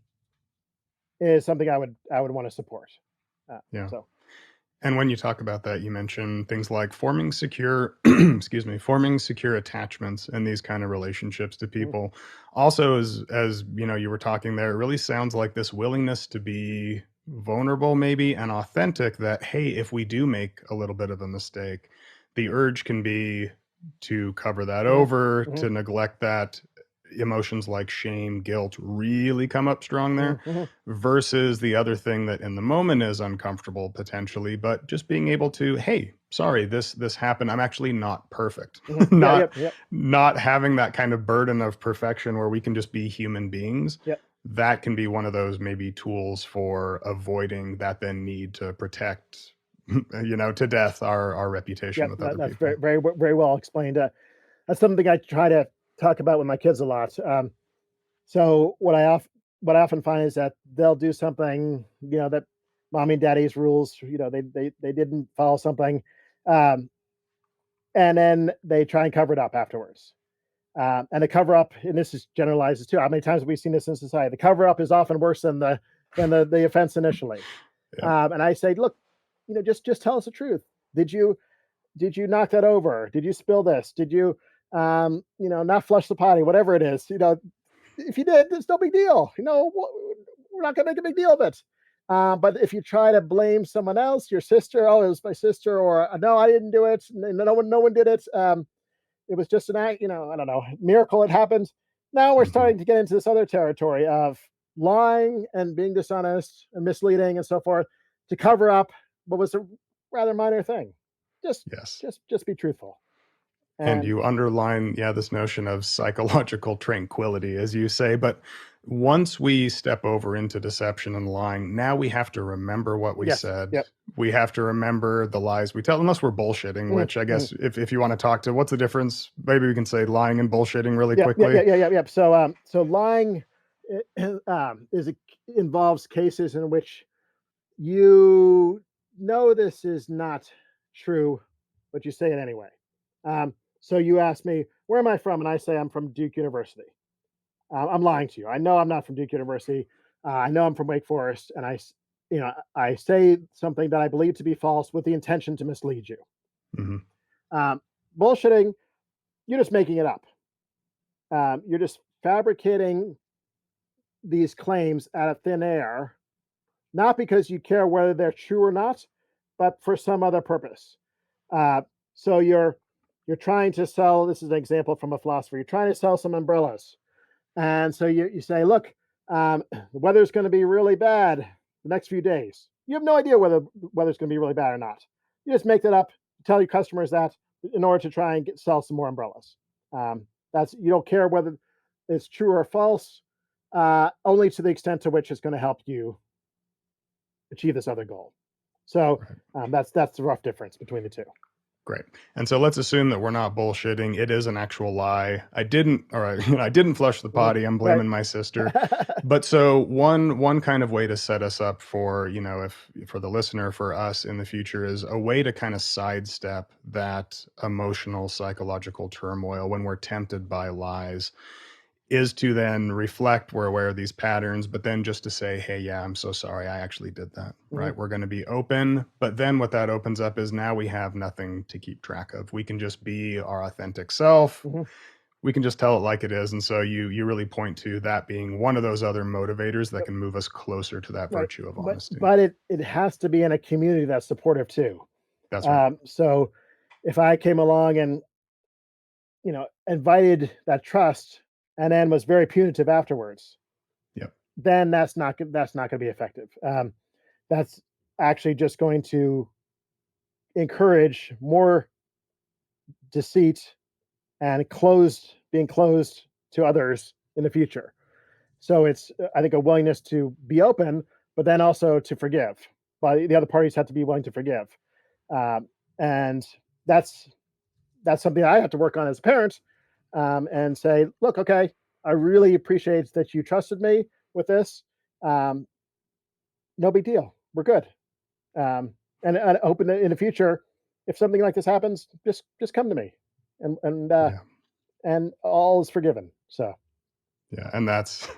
is something I would want to support. Yeah. So. And when you talk about that, you mention things like forming secure, excuse me, forming secure attachments and these kind of relationships to Mm, people. Also, as you know, you were talking there, it really sounds like this willingness to be vulnerable, maybe, and authentic. That hey, if we do make a little bit of a mistake, the urge can be to cover that mhm, over, mhm, to neglect that. Emotions like shame, guilt really come up strong there mhm, versus the other thing that in the moment is uncomfortable potentially, but just being able to, hey, sorry, this happened, I'm actually not perfect. mhm. Yeah, not yep, yep, not having that kind of burden of perfection where we can just be human beings. yep, That can be one of those maybe tools for avoiding that then need to protect to death our reputation yep. with other That's people. very, very, very well explained. That's something I try to talk about with my kids a lot. So what I often find is that they'll do something, that mommy and daddy's rules, they didn't follow something, um, and then they try and cover it up afterwards. And the cover up, and this is generalizes too. How many times have we seen this in society? The cover up is often worse than the offense initially. Yeah. And I say, look, just tell us the truth. Did you knock that over? Did you spill this? Did you not flush the potty? Whatever it is, if you did, it's no big deal. We're not going to make a big deal of it. But if you try to blame someone else, your sister, oh, it was my sister, or no, I didn't do it. No one did it. It was just an act, I don't know, miracle. It happened. Now we're Hmm. starting to get into this other territory of lying and being dishonest and misleading and so forth to cover up what was a rather minor thing. Just, Yes. just be truthful. And And you underline, yeah, this notion of psychological tranquility, as you say. But once we step over into deception and lying, now we have to remember what we yes, said. yep. We have to remember the lies we tell, unless we're bullshitting, Mhm, which I mhm. guess if you want to talk to what's the difference, maybe we can say lying and bullshitting really Yeah, yeah, yeah, quickly. yeah, yeah, yeah. So lying is involves cases in which you know this is not true, but you say it anyway. So you ask me, where am I from? And I say, I'm from Duke University. I'm lying to you. I know I'm not from Duke University. I know I'm from Wake Forest. And I say something that I believe to be false with the intention to mislead you. Hmm. Um, Bullshitting, you're just making it up. You're just fabricating these claims out of thin air, not because you care whether they're true or not, but for some other purpose. Uh, so you're trying to sell. This is an example from a philosopher. You're trying to sell some umbrellas, and so you say, look, the weather's going to be really bad the next few days. You have no idea whether the weather's going to be really bad or not. You just make that up, tell your customers that in order to try and sell some more umbrellas. That's you don't care whether it's true or false, only to the extent to which it's going to help you achieve this other goal. So Right. that's the rough difference between the two. Great. And so let's assume that we're not bullshitting. It is an actual lie. I didn't, or I didn't flush the Mhm. potty. I'm Right. blaming my sister. But so one kind of way to set us up for, if for the listener, for us in the future is a way to kind of sidestep that emotional psychological turmoil when we're tempted by lies is to then reflect, we're aware of these patterns, but then just to say, hey, yeah, I'm so sorry, I actually did that, Mhm, right? We're going to be open, but then what that opens up is now we have nothing to keep track of. We can just be our authentic self. mhm. We can just tell it like it is. And so you really point to that being one of those other motivators that Yep. can move us closer to that Right. virtue of But honesty. but it has to be in a community that's supportive too. That's right. So if I came along and invited that trust and then was very punitive afterwards, Yep. then that's not going to be effective. That's actually just going to encourage more deceit and being closed to others in the future. So it's, I think, a willingness to be open, but then also to forgive. But the other parties have to be willing to forgive, and that's that's something I have to work on as a parent, and say, look, okay, I really appreciate that you trusted me with this. Um, no big deal. We're good. And open in the future, if something like this happens, just come to me, and Yeah. and all is forgiven. So Yeah, and that's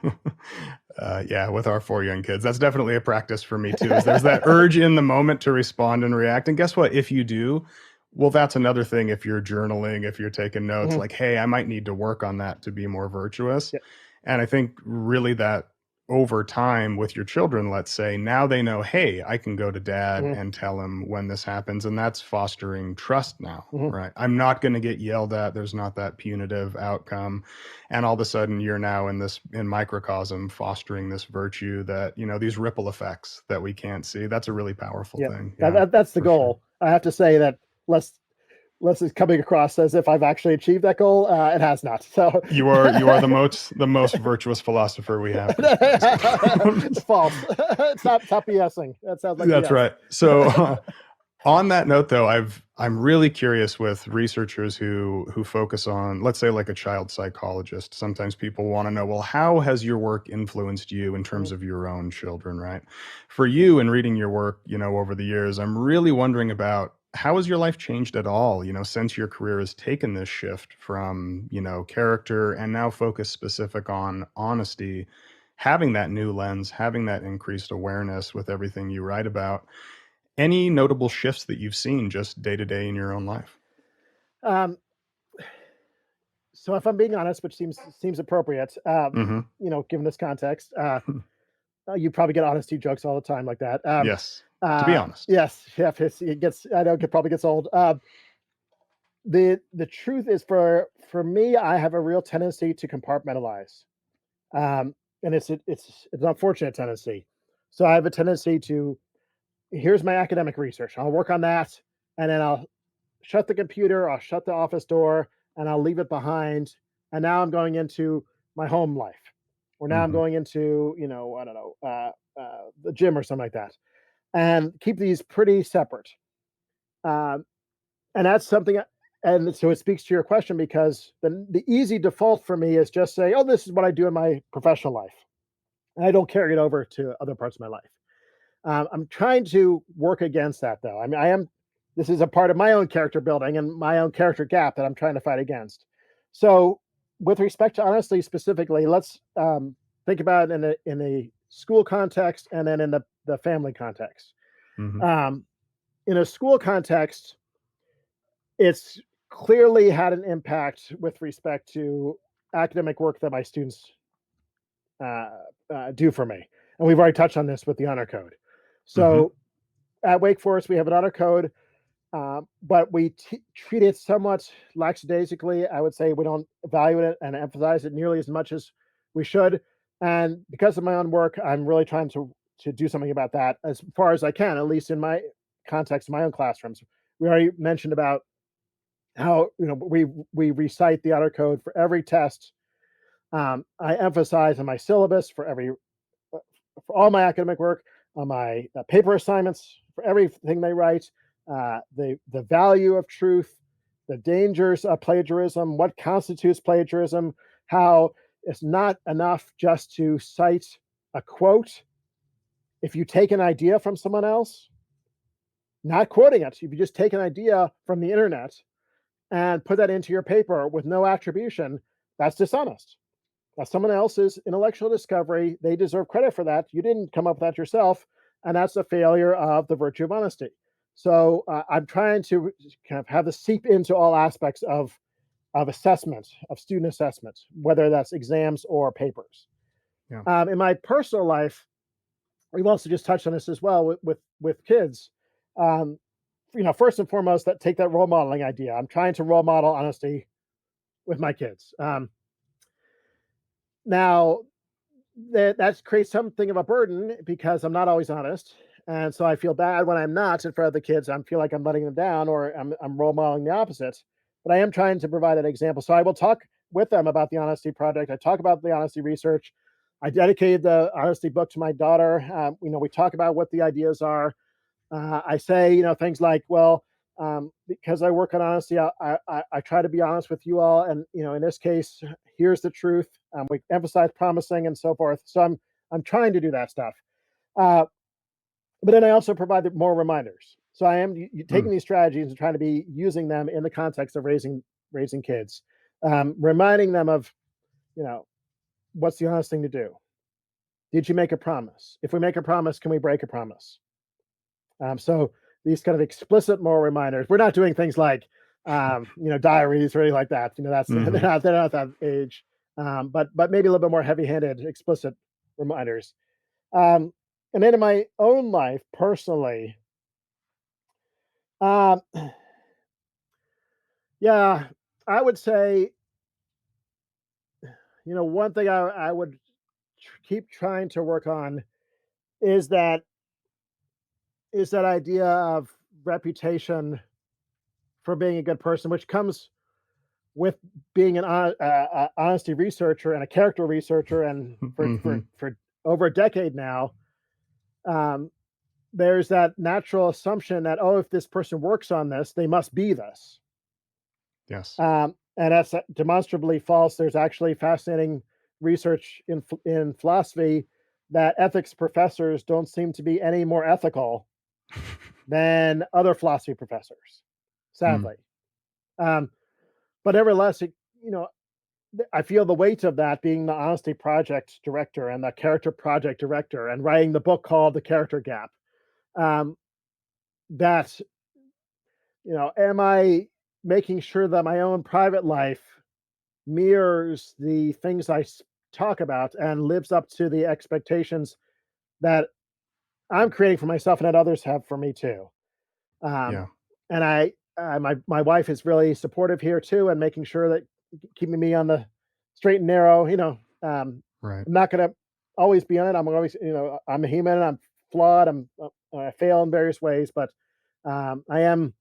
yeah, with our 4 young kids, that's definitely a practice for me too, is there's that urge in the moment to respond and react, and guess what? If you do, well, that's another thing if you're journaling, if you're taking notes, mhm, like, "Hey, I might need to work on that to be more virtuous." yeah, And I think really that over time with your children, let's say, now they know, "Hey, I can go to dad mhm, and tell him when this happens," and that's fostering trust now, mhm, right? I'm not gonna get yelled at, there's not that punitive outcome, and all of a sudden you're now in microcosm fostering this virtue that, these ripple effects that we can't see. That's a really powerful yeah. thing. That, Yeah, that's the for sure. goal. I have to say that less less is coming across as if I've actually achieved that goal. It has not. So You are the most virtuous philosopher we have, Christian. false. Stop BSing. That sounds like That's BS. right. So on that note, though, I'm really curious with researchers who focus on, let's say, like a child psychologist. Sometimes people want to know, well, how has your work influenced you in Mhm, terms of your own children, right? For you, in reading your work, over the years, I'm really wondering about how has your life changed at all, since your career has taken this shift from, character and now focus specific on honesty, having that new lens, having that increased awareness with everything you write about. Any notable shifts that you've seen just day to day in your own life? um, so if I'm being honest, which seems appropriate, Mhm. given this context, you probably get honesty jokes all the time like that. Yes. To be honest. Yes, yeah, it gets. I know it probably gets old. The truth is, for me, I have a real tendency to compartmentalize, and it's an unfortunate tendency. So I have a tendency to, here's my academic research. I'll work on that, and then I'll shut the computer, I'll shut the office door, and I'll leave it behind. And now I'm going into my home life, or now I'm Mhm. going into, I don't know, the gym or something like that, and keep these pretty separate. Um, and that's something. And so it speaks to your question, because the easy default for me is just say, oh, this is what I do in my professional life, and I don't carry it over to other parts of my life. I'm trying to work against that, though. I mean, I am. This is a part of my own character building and my own character gap that I'm trying to fight against. So, with respect to honesty specifically, let's think about it in a school context and then in the family context. Mhm. Um, in a school context, it's clearly had an impact with respect to academic work that my students uh, do for me, and we've already touched on this with the honor code. Mhm. So at Wake Forest, we have an honor code, but we treat it somewhat lackadaisically. I would say we don't value it and emphasize it nearly as much as we should. And because of my own work, I'm really trying to do something about that as far as I can, at least in my context, my own classrooms. We already mentioned about how, we recite the honor code for every test. I emphasize in my syllabus for all my academic work, on my paper assignments, for everything they write, the value of truth, the dangers of plagiarism, what constitutes plagiarism, how it's not enough just to cite a quote. If you take an idea from someone else, not quoting it, if you just take an idea from the internet and put that into your paper with no attribution, that's dishonest. That's someone else's intellectual discovery. They deserve credit for that. You didn't come up with that yourself, and that's a failure of the virtue of honesty. So I'm trying to kind of have this seep into all aspects of assessment, of student assessment, whether that's exams or papers. Yeah. In my personal life, we've also just touched on this as well with kids. Um, first and foremost, that take that role modeling idea. I'm trying to role model honesty with my kids. Now, that creates something of a burden because I'm not always honest, and so I feel bad when I'm not in front of the kids. I feel like I'm letting them down, or I'm role modeling the opposite. But I am trying to provide an example. So I will talk with them about the honesty project. I talk about the honesty research, I dedicated the honesty book to my daughter. We talk about what the ideas are. I say, things like, well, because I work on honesty, I try to be honest with you all, and in this case, here's the truth. We emphasize promising and so forth. So I'm trying to do that stuff. Uh, but then I also provide more reminders. So I am taking Mm, these strategies and trying to be using them in the context of raising kids, reminding them of, you know, what's the honest thing to do? Did you make a promise? If we make a promise, can we break a promise? So these kind of explicit moral reminders. We're not doing things like, diaries or anything like that. That's hmm they're not that age. But maybe a little bit more heavy-handed, explicit reminders. Um, and then in my own life, personally, um, yeah, I would say, one thing I would keep trying to work on is that idea of reputation for being a good person, which comes with being an honesty researcher and a character researcher, and hmm for over a decade now. Um, there's that natural assumption that, oh, if this person works on this, they must be this. Yes. And that's demonstrably false. There's actually fascinating research in philosophy that ethics professors don't seem to be any more ethical than other philosophy professors, Mm, sadly. Um, but nevertheless, I feel the weight of that, being the honesty project director and the character project director and writing the book called The Character Gap. Um, that, am I making sure that my own private life mirrors the things talk about and lives up to the expectations that I'm creating for myself and that others have for me too. Um, yeah. and my wife is really supportive here too, and making sure that keeping me on the straight and narrow. Right. I'm not going to always be on it. I'm always, I'm a human. I'm flawed. I fail in various ways, but I am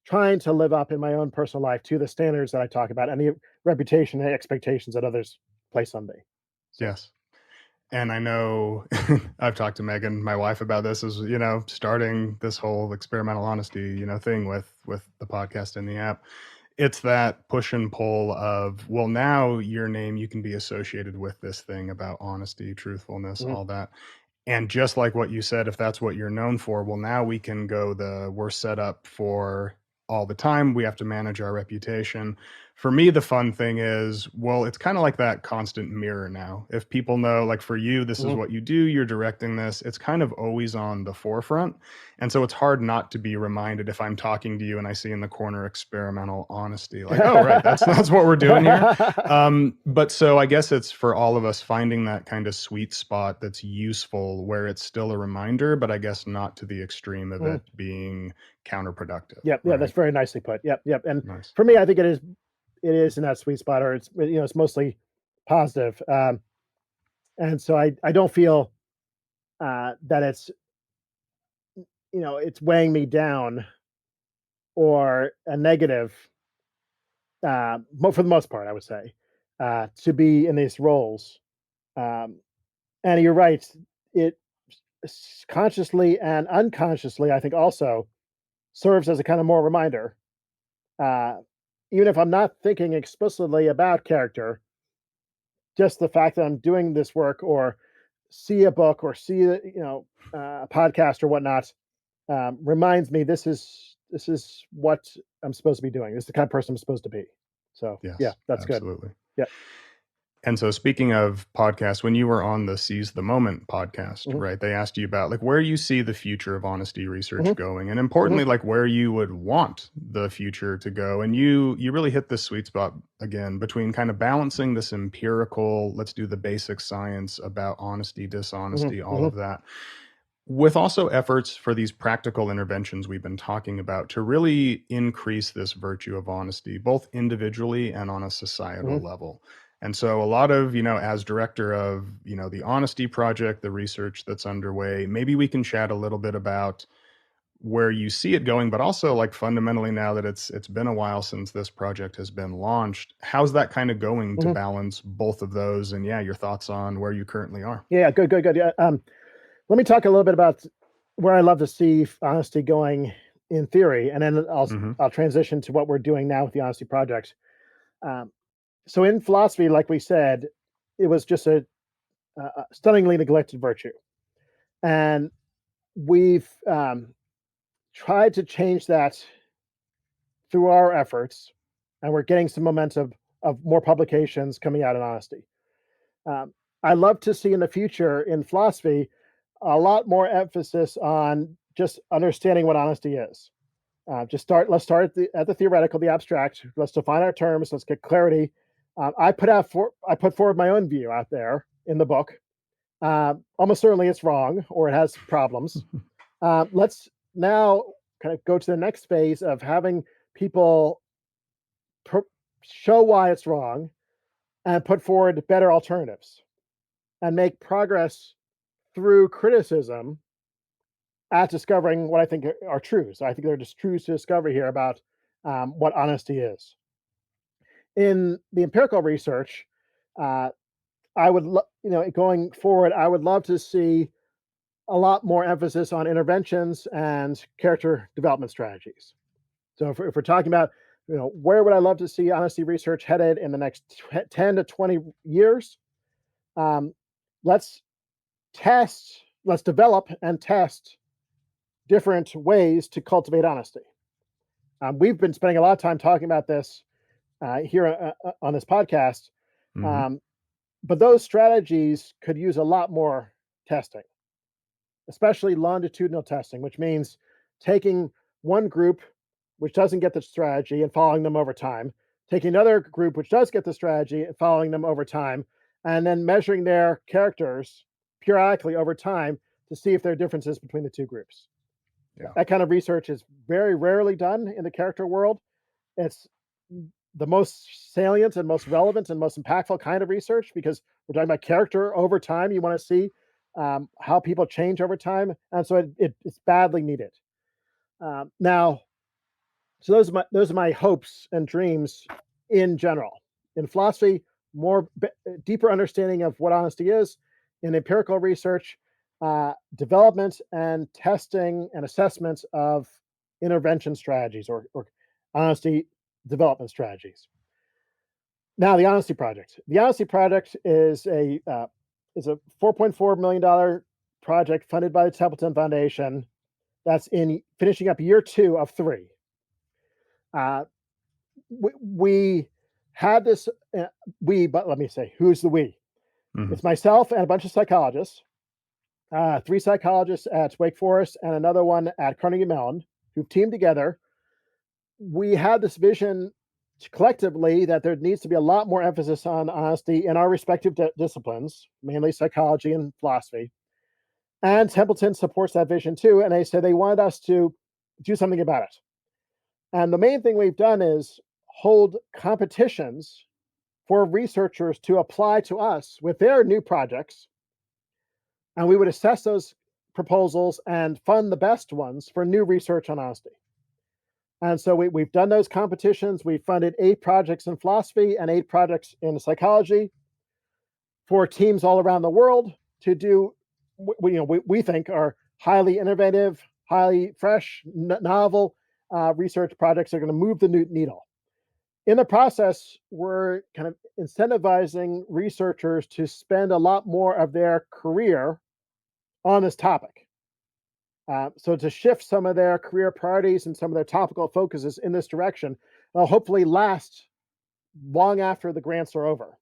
trying to live up in my own personal life to the standards that I talk about and the reputation and expectations that others place on me. So, Yes. And I know I've talked to Megan, my wife, about this as, starting this whole experimental honesty, thing with the podcast and the app. It's that push and pull of, well, now your name, you can be associated with this thing about honesty, truthfulness, mhm, all that. And just like what you said, if that's what you're known for, well, now we can go we're set up for all the time. We have to manage our reputation. For me, the fun thing is, well, it's kind of like that constant mirror now. If people know, like for you, this is mhm. what you do, you're directing this, it's kind of always on the forefront. And so it's hard not to be reminded if I'm talking to you and I see in the corner experimental honesty, like, oh, right, that's what we're doing here. But so I guess it's for all of us finding that kind of sweet spot that's useful where it's still a reminder, but I guess not to the extreme of Mhm. it being counterproductive, Yep, yeah, that's right? very nicely put. Yep, yep. And Nice. for me, I think it is in that sweet spot, or it's mostly positive. And so I don't feel that it's weighing me down or a negative. For the most part, I would say, to be in these roles. Um, and you're right. It consciously and unconsciously, I think, also serves as a kind of more reminder. Uh, Even if I'm not thinking explicitly about character, just the fact that I'm doing this work or see a book or see a podcast or whatnot, reminds me this is what I'm supposed to be doing. This is the kind of person I'm supposed to be. So yeah, Yes, that's good. absolutely. Yeah. And so speaking of podcasts, when you were on the Seize the Moment podcast, Hmm. right, they asked you about like where you see the future of honesty research Hmm. going, and Hmm. importantly, like where you would want the future to go. And you really hit this sweet spot again between kind of balancing this empirical, let's do the basic science about honesty, Hmm. dishonesty, all Hmm. of that, with also efforts for these practical interventions we've been talking about to really increase this virtue of honesty, both individually and on a societal Hmm. level. And so, a lot of, as director of, the Honesty Project, the research that's underway, maybe we can chat a little bit about where you see it going, but also like fundamentally now that it's been a while since this project has been launched, how's that kind of going to Mhm. balance both of those? And yeah, your thoughts on where you currently are. Yeah, good, good, good. Yeah, let me talk a little bit about where I love to see honesty going in theory, and then Hmm. I'll transition to what we're doing now with the Honesty Project. Um, so in philosophy, like we said, it was just a stunningly neglected virtue, and we've tried to change that through our efforts, and we're getting some momentum of more publications coming out in honesty. Um, I love to see in the future in philosophy a lot more emphasis on just understanding what honesty is. Just start. Let's start at the theoretical, the abstract. Let's define our terms. Let's get clarity. I put forward my own view out there in the book. Almost certainly it's wrong or it has problems. Let's now kind of go to the next phase of having people pro- show why it's wrong and put forward better alternatives and make progress through criticism at discovering what I think are truths. I think there are just truths to discover here about what honesty is. In the empirical research, uh, going forward, I would love to see a lot more emphasis on interventions and character development strategies. So if we're talking about, where would I love to see honesty research headed in the next 10 to 20 years? Um, let's let's develop and test different ways to cultivate honesty. We've been spending a lot of time talking about this here on this podcast, Hmm. um, but those strategies could use a lot more testing, especially longitudinal testing, which means taking one group which doesn't get the strategy and following them over time, taking another group which does get the strategy and following them over time, and then measuring their characters periodically over time to see if there are differences between the two groups. Yeah. That kind of research is very rarely done in the character world. It's the most salient and most relevant and most impactful kind of research because we're talking about character over time. You want to see how people change over time, and so it's badly needed. Now, so those are my hopes and dreams in general. In philosophy, deeper understanding of what honesty is. In empirical research, development and testing and assessment of intervention strategies or honesty development strategies. Now, the Honesty Project. The Honesty Project is a $4.4 million project funded by the Templeton Foundation. That's in finishing up year 2 of 3. Uh, we had this. But let me say, who's the we? Hmm. It's myself and a bunch of psychologists. 3 psychologists at Wake Forest and another one at Carnegie Mellon who've teamed together. We had this vision collectively that there needs to be a lot more emphasis on honesty in our respective disciplines, mainly psychology and philosophy. And Templeton supports that vision too. And they said they wanted us to do something about it. And the main thing we've done is hold competitions for researchers to apply to us with their new projects. And we would assess those proposals and fund the best ones for new research on honesty. And so we've done those competitions. We funded 8 projects in philosophy and 8 projects in psychology for teams all around the world to do, we think are highly innovative, highly fresh, novel research projects that are going to move the needle. In the process, we're kind of incentivizing researchers to spend a lot more of their career on this topic. So to shift some of their career priorities and some of their topical focuses in this direction, they'll hopefully last long after the grants are over.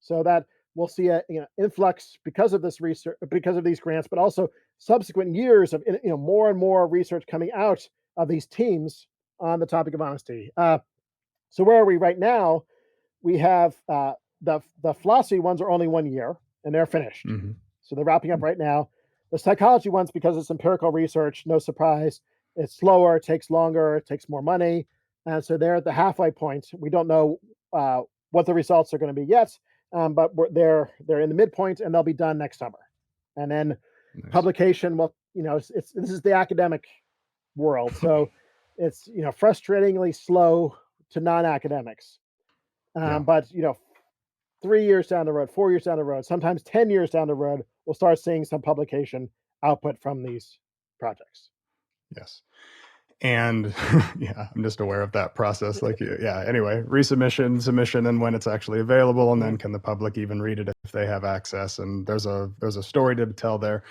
So that we'll see a influx because of this research, because of these grants, but also subsequent years of more and more research coming out of these teams on the topic of honesty. So where are we right now? We have the philosophy ones are only 1 year and they're finished. Hmm. So they're wrapping up right now. The psychology ones, because it's empirical research, no surprise, it's slower, it takes longer, it takes more money. And so they're at the halfway point. We don't know what the results are going to be yet, but they're in the midpoint and they'll be done next summer. And then Nice. publication, well, this is the academic world. So it's frustratingly slow to non-academics. Yeah. But 3 years down the road, 4 years down the road, sometimes 10 years down the road, we'll start seeing some publication output from these projects. Yes. And yeah, I'm just aware of that process. Like, yeah, anyway, resubmission, submission, and when it's actually available, and then can the public even read it if they have access? And there's a story to tell there.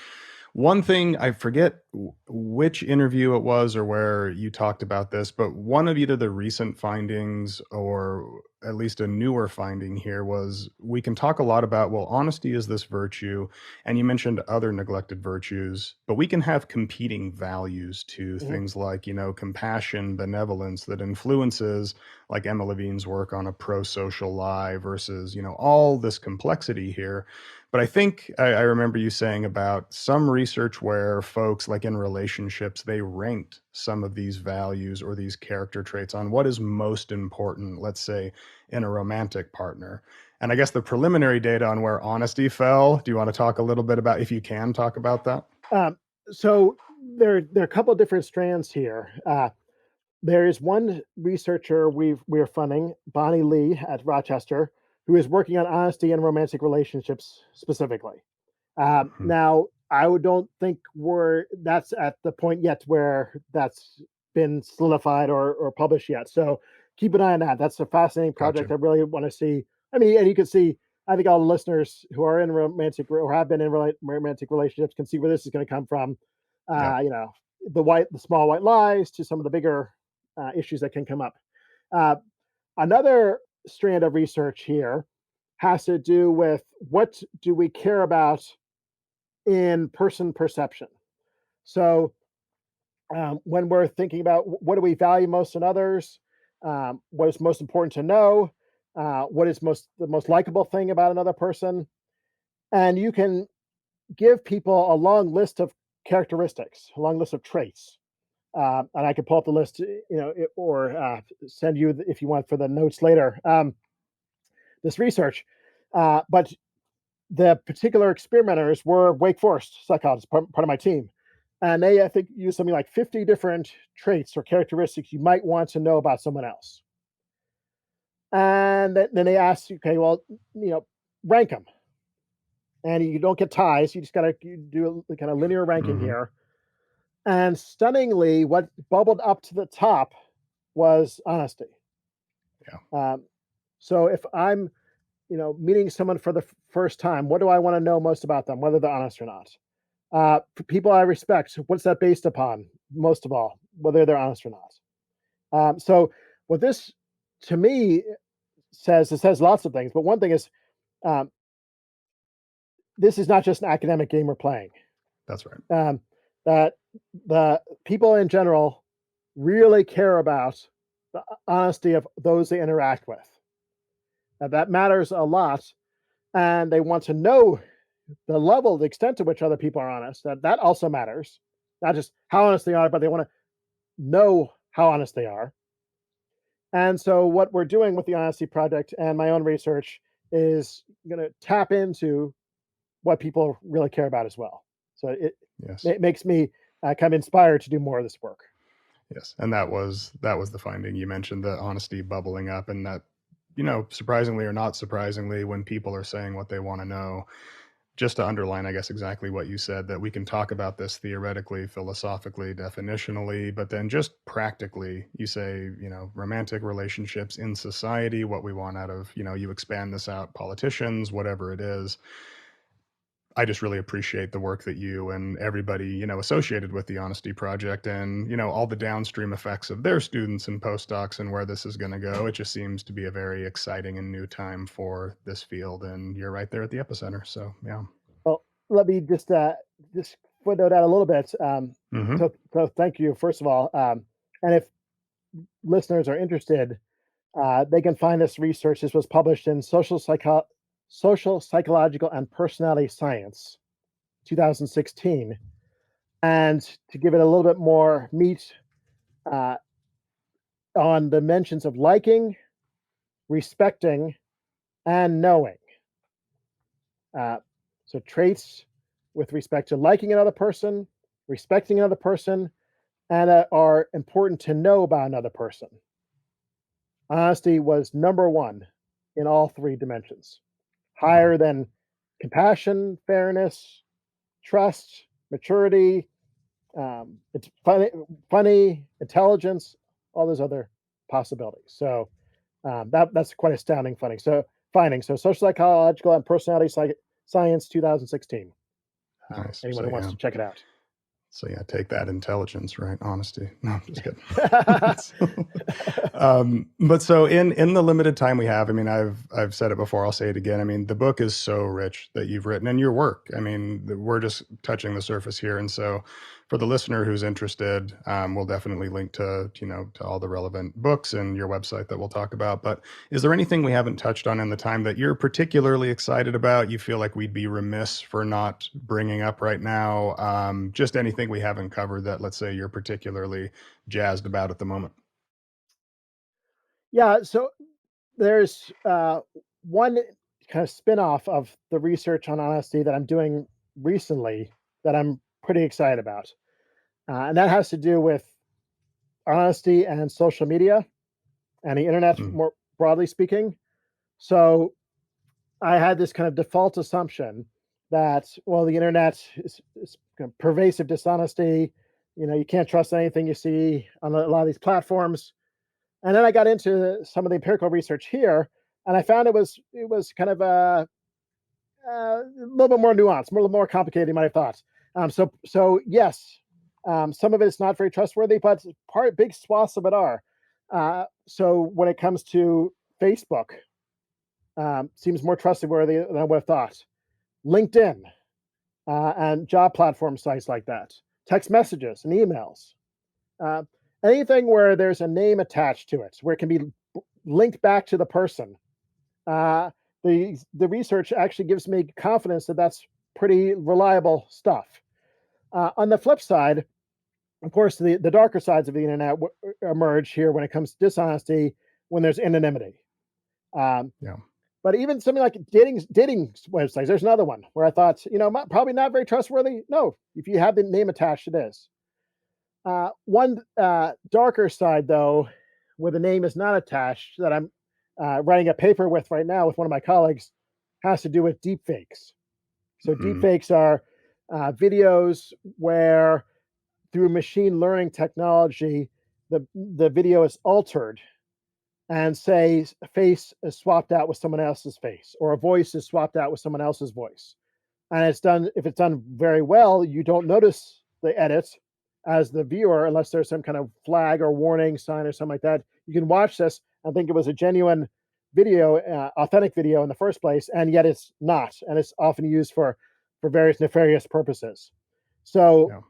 One thing, I forget which interview it was or where you talked about this, but one of either the recent findings or at least a newer finding here was we can talk a lot about, well, honesty is this virtue, and you mentioned other neglected virtues, but we can have competing values to Mhm. things like, compassion, benevolence that influences, like Emma Levine's work on a pro-social lie versus, all this complexity here. But I think I remember you saying about some research where folks, like in relationships, they ranked some of these values or these character traits on what is most important, let's say, in a romantic partner. And I guess the preliminary data on where honesty fell, do you want to talk a little bit about, if you can talk about that? Um, so there are a couple of different strands here. There is one researcher we're funding, Bonnie Lee at Rochester, who is working on honesty and romantic relationships specifically. Mhm. Now, don't think that's at the point yet where that's been solidified or published yet. So keep an eye on that. That's a fascinating project. Gotcha. I really want to see. I mean, and you can see. I think all the listeners who are in romantic or have been in romantic relationships can see where this is going to come from. Yeah. Uh, you know, the small white lies to some of the bigger issues that can come up. Uh, Another strand of research here has to do with what do we care about in person perception. So when we're thinking about what do we value most in others, what is most important to know, what is the most likable thing about another person, and you can give people a long list of characteristics, a long list of traits. And I can pull up the list, or send you if you want for the notes later. This research, but the particular experimenters were Wake Forest psychologists, part of my team. And they, I think, used something like 50 different traits or characteristics you might want to know about someone else. And then they asked, okay, well, rank them. And you don't get ties. You just got to do a kind of linear ranking Hmm. here. And stunningly, what bubbled up to the top was honesty. Yeah. Um, so if I'm, meeting someone for the first time, what do I want to know most about them, whether they're honest or not? People I respect, what's that based upon? Most of all, whether they're honest or not. So, what this to me says, it says lots of things, but one thing is, um, this is not just an academic game we're playing. That's right. Um, that the people in general really care about the honesty of those they interact with. That matters a lot, and they want to know the level, the extent to which other people are honest. That also matters. Not just how honest they are, but they want to know how honest they are. And so, what we're doing with the Honesty Project and my own research is going to tap into what people really care about as well. So Yes. it makes me kind of inspired to do more of this work. Yes. And that was the finding. You mentioned the honesty bubbling up, and that, surprisingly or not surprisingly, when people are saying what they want to know, just to underline, I guess, exactly what you said, that we can talk about this theoretically, philosophically, definitionally, but then just practically, you say, romantic relationships in society, what we want out of, you expand this out, politicians, whatever it is. I just really appreciate the work that you and everybody, associated with the Honesty Project and, all the downstream effects of their students and postdocs and where this is going to go. It just seems to be a very exciting and new time for this field. And you're right there at the epicenter. So, yeah. Well, let me just footnote out a little bit. Hmm. So thank you, first of all. And if listeners are interested, they can find this research. This was published in Social Psychological and Personality Science, 2016. And to give it a little bit more meat, uh, on the mentions of liking, respecting, and knowing. Uh, so traits with respect to liking another person, respecting another person, and that are important to know about another person. Honesty was number one in all three dimensions, Wow. higher than compassion, fairness, trust, maturity, it's funny, intelligence, all those other possibilities. So that's quite astounding finding. So social psychological and personality science 2016. Nice. Anyone So who wants yeah. to check it out. So yeah, take that intelligence, right? Honesty. No, I'm just kidding. Yeah, But so in the limited time we have, I mean, I've said it before, I'll say it again. I mean, the book is so rich that you've written, and your work. I mean, we're just touching the surface here, and so for the listener who's interested, we'll definitely link to to all the relevant books and your website that we'll talk about. But is there anything we haven't touched on in the time that you're particularly excited about? You feel like we'd be remiss for not bringing up right now? Just anything we haven't covered that, let's say, you're particularly jazzed about at the moment. so there's one kind of spin-off of the research on honesty that I'm doing recently that I'm pretty excited about. And that has to do with honesty and social media and the internet, Mm, more broadly speaking. So I had this kind of default assumption that, well, the internet is kind of pervasive dishonesty. You can't trust anything you see on a lot of these platforms. And then I got into some of the empirical research here, and I found it was kind of a little bit more nuanced, a little more complicated than you might have thought. So yes, some of it is not very trustworthy, but big swaths of it are. So when it comes to Facebook, seems more trustworthy than I would have thought. LinkedIn and job platform sites like that, text messages and emails, uh, anything where there's a name attached to it, where it can be linked back to the person. Uh, the research actually gives me confidence that that's pretty reliable stuff. On the flip side, of course, the darker sides of the internet emerge here when it comes to dishonesty, when there's anonymity. Um, yeah. but even something like dating websites, there's another one where I thought, probably not very trustworthy. No, if you have the name attached, it is. One darker side, though, where the name is not attached, that I'm writing a paper with right now with one of my colleagues, has to do with deepfakes. So Mm, deepfakes are videos where, through machine learning technology, the video is altered, and say a face is swapped out with someone else's face, or a voice is swapped out with someone else's voice. And if it's done very well, you don't notice the edit as the viewer unless there's some kind of flag or warning sign or something like that. You can watch this and think it was a genuine video, authentic video in the first place, and yet it's not, and it's often used for various nefarious purposes. So yeah.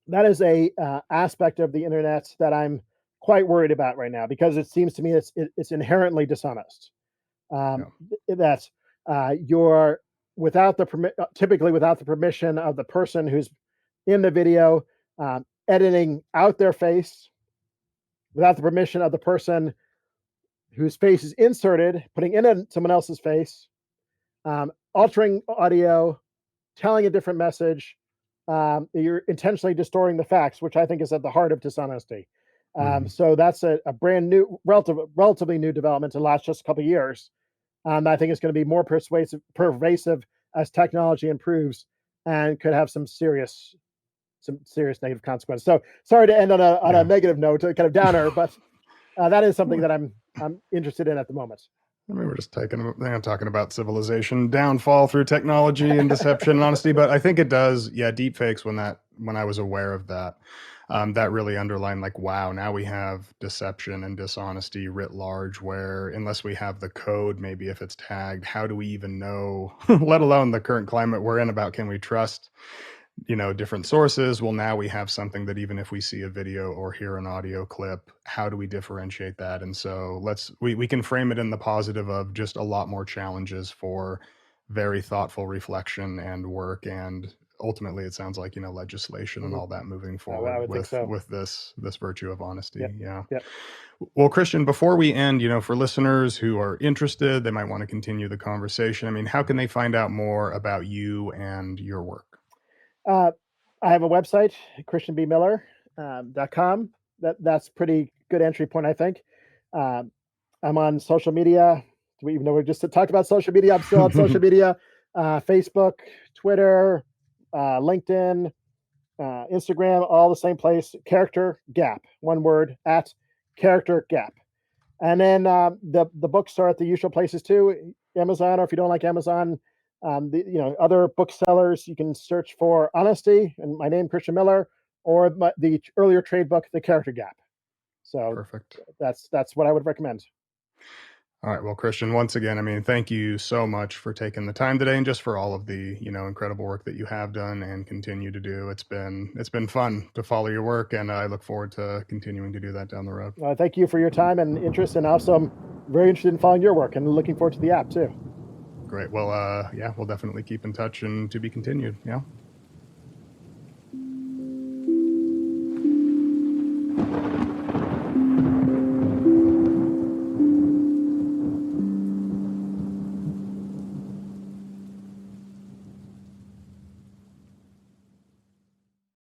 that is a aspect of the internet that I'm quite worried about right now, because it seems to me it's inherently dishonest. Yeah. That you're typically without the permission of the person who's in the video, editing out their face, without the permission of the person whose face is inserted, putting in someone else's face, altering audio, telling a different message. You're intentionally distorting the facts, which I think is at the heart of dishonesty. Mm, So that's a brand new, relatively new development in the last just a couple of years. I think it's going to be more pervasive as technology improves, and could have some serious negative consequences. So sorry to end on a yeah. negative note, kind of downer, but that is something that I'm interested in at the moment. I mean, we're just talking about civilization downfall through technology and deception and honesty, but I think it does. Yeah, deepfakes. When I was aware of that, that really underlined, like, wow, now we have deception and dishonesty writ large. Where unless we have the code, maybe if it's tagged, how do we even know? Let alone the current climate we're in, about can we trust different sources? Well, now we have something that even if we see a video or hear an audio clip, how do we differentiate that? And so we can frame it in the positive of just a lot more challenges for very thoughtful reflection and work, and ultimately it sounds like legislation and Mhm. all that moving I forward would think with so. this virtue of honesty. Yep. Yeah. Yep. Well, Christian, before we end, for listeners who are interested, they might want to continue the conversation. I mean, how can they find out more about you and your work? Uh, I have a website, Christian B. Miller, .com. That's pretty good entry point, I think. Um, I'm on social media. Even though we just talked about social media, I'm still on social media: Facebook, Twitter, LinkedIn, Instagram, all the same place. Character Gap, one word, at Character Gap. And then the books are at the usual places too. Amazon, or if you don't like Amazon, other booksellers. You can search for Honesty and my name, Christian Miller, or the earlier trade book, The Character Gap. So Perfect. that's what I would recommend. All right. Well, Christian, once again, I mean, thank you so much for taking the time today and just for all of the, incredible work that you have done and continue to do. It's been fun to follow your work, and I look forward to continuing to do that down the road. Thank you for your time and interest, and also I'm very interested in following your work and looking forward to the app too. Great. Well, yeah, we'll definitely keep in touch, and to be continued. Yeah.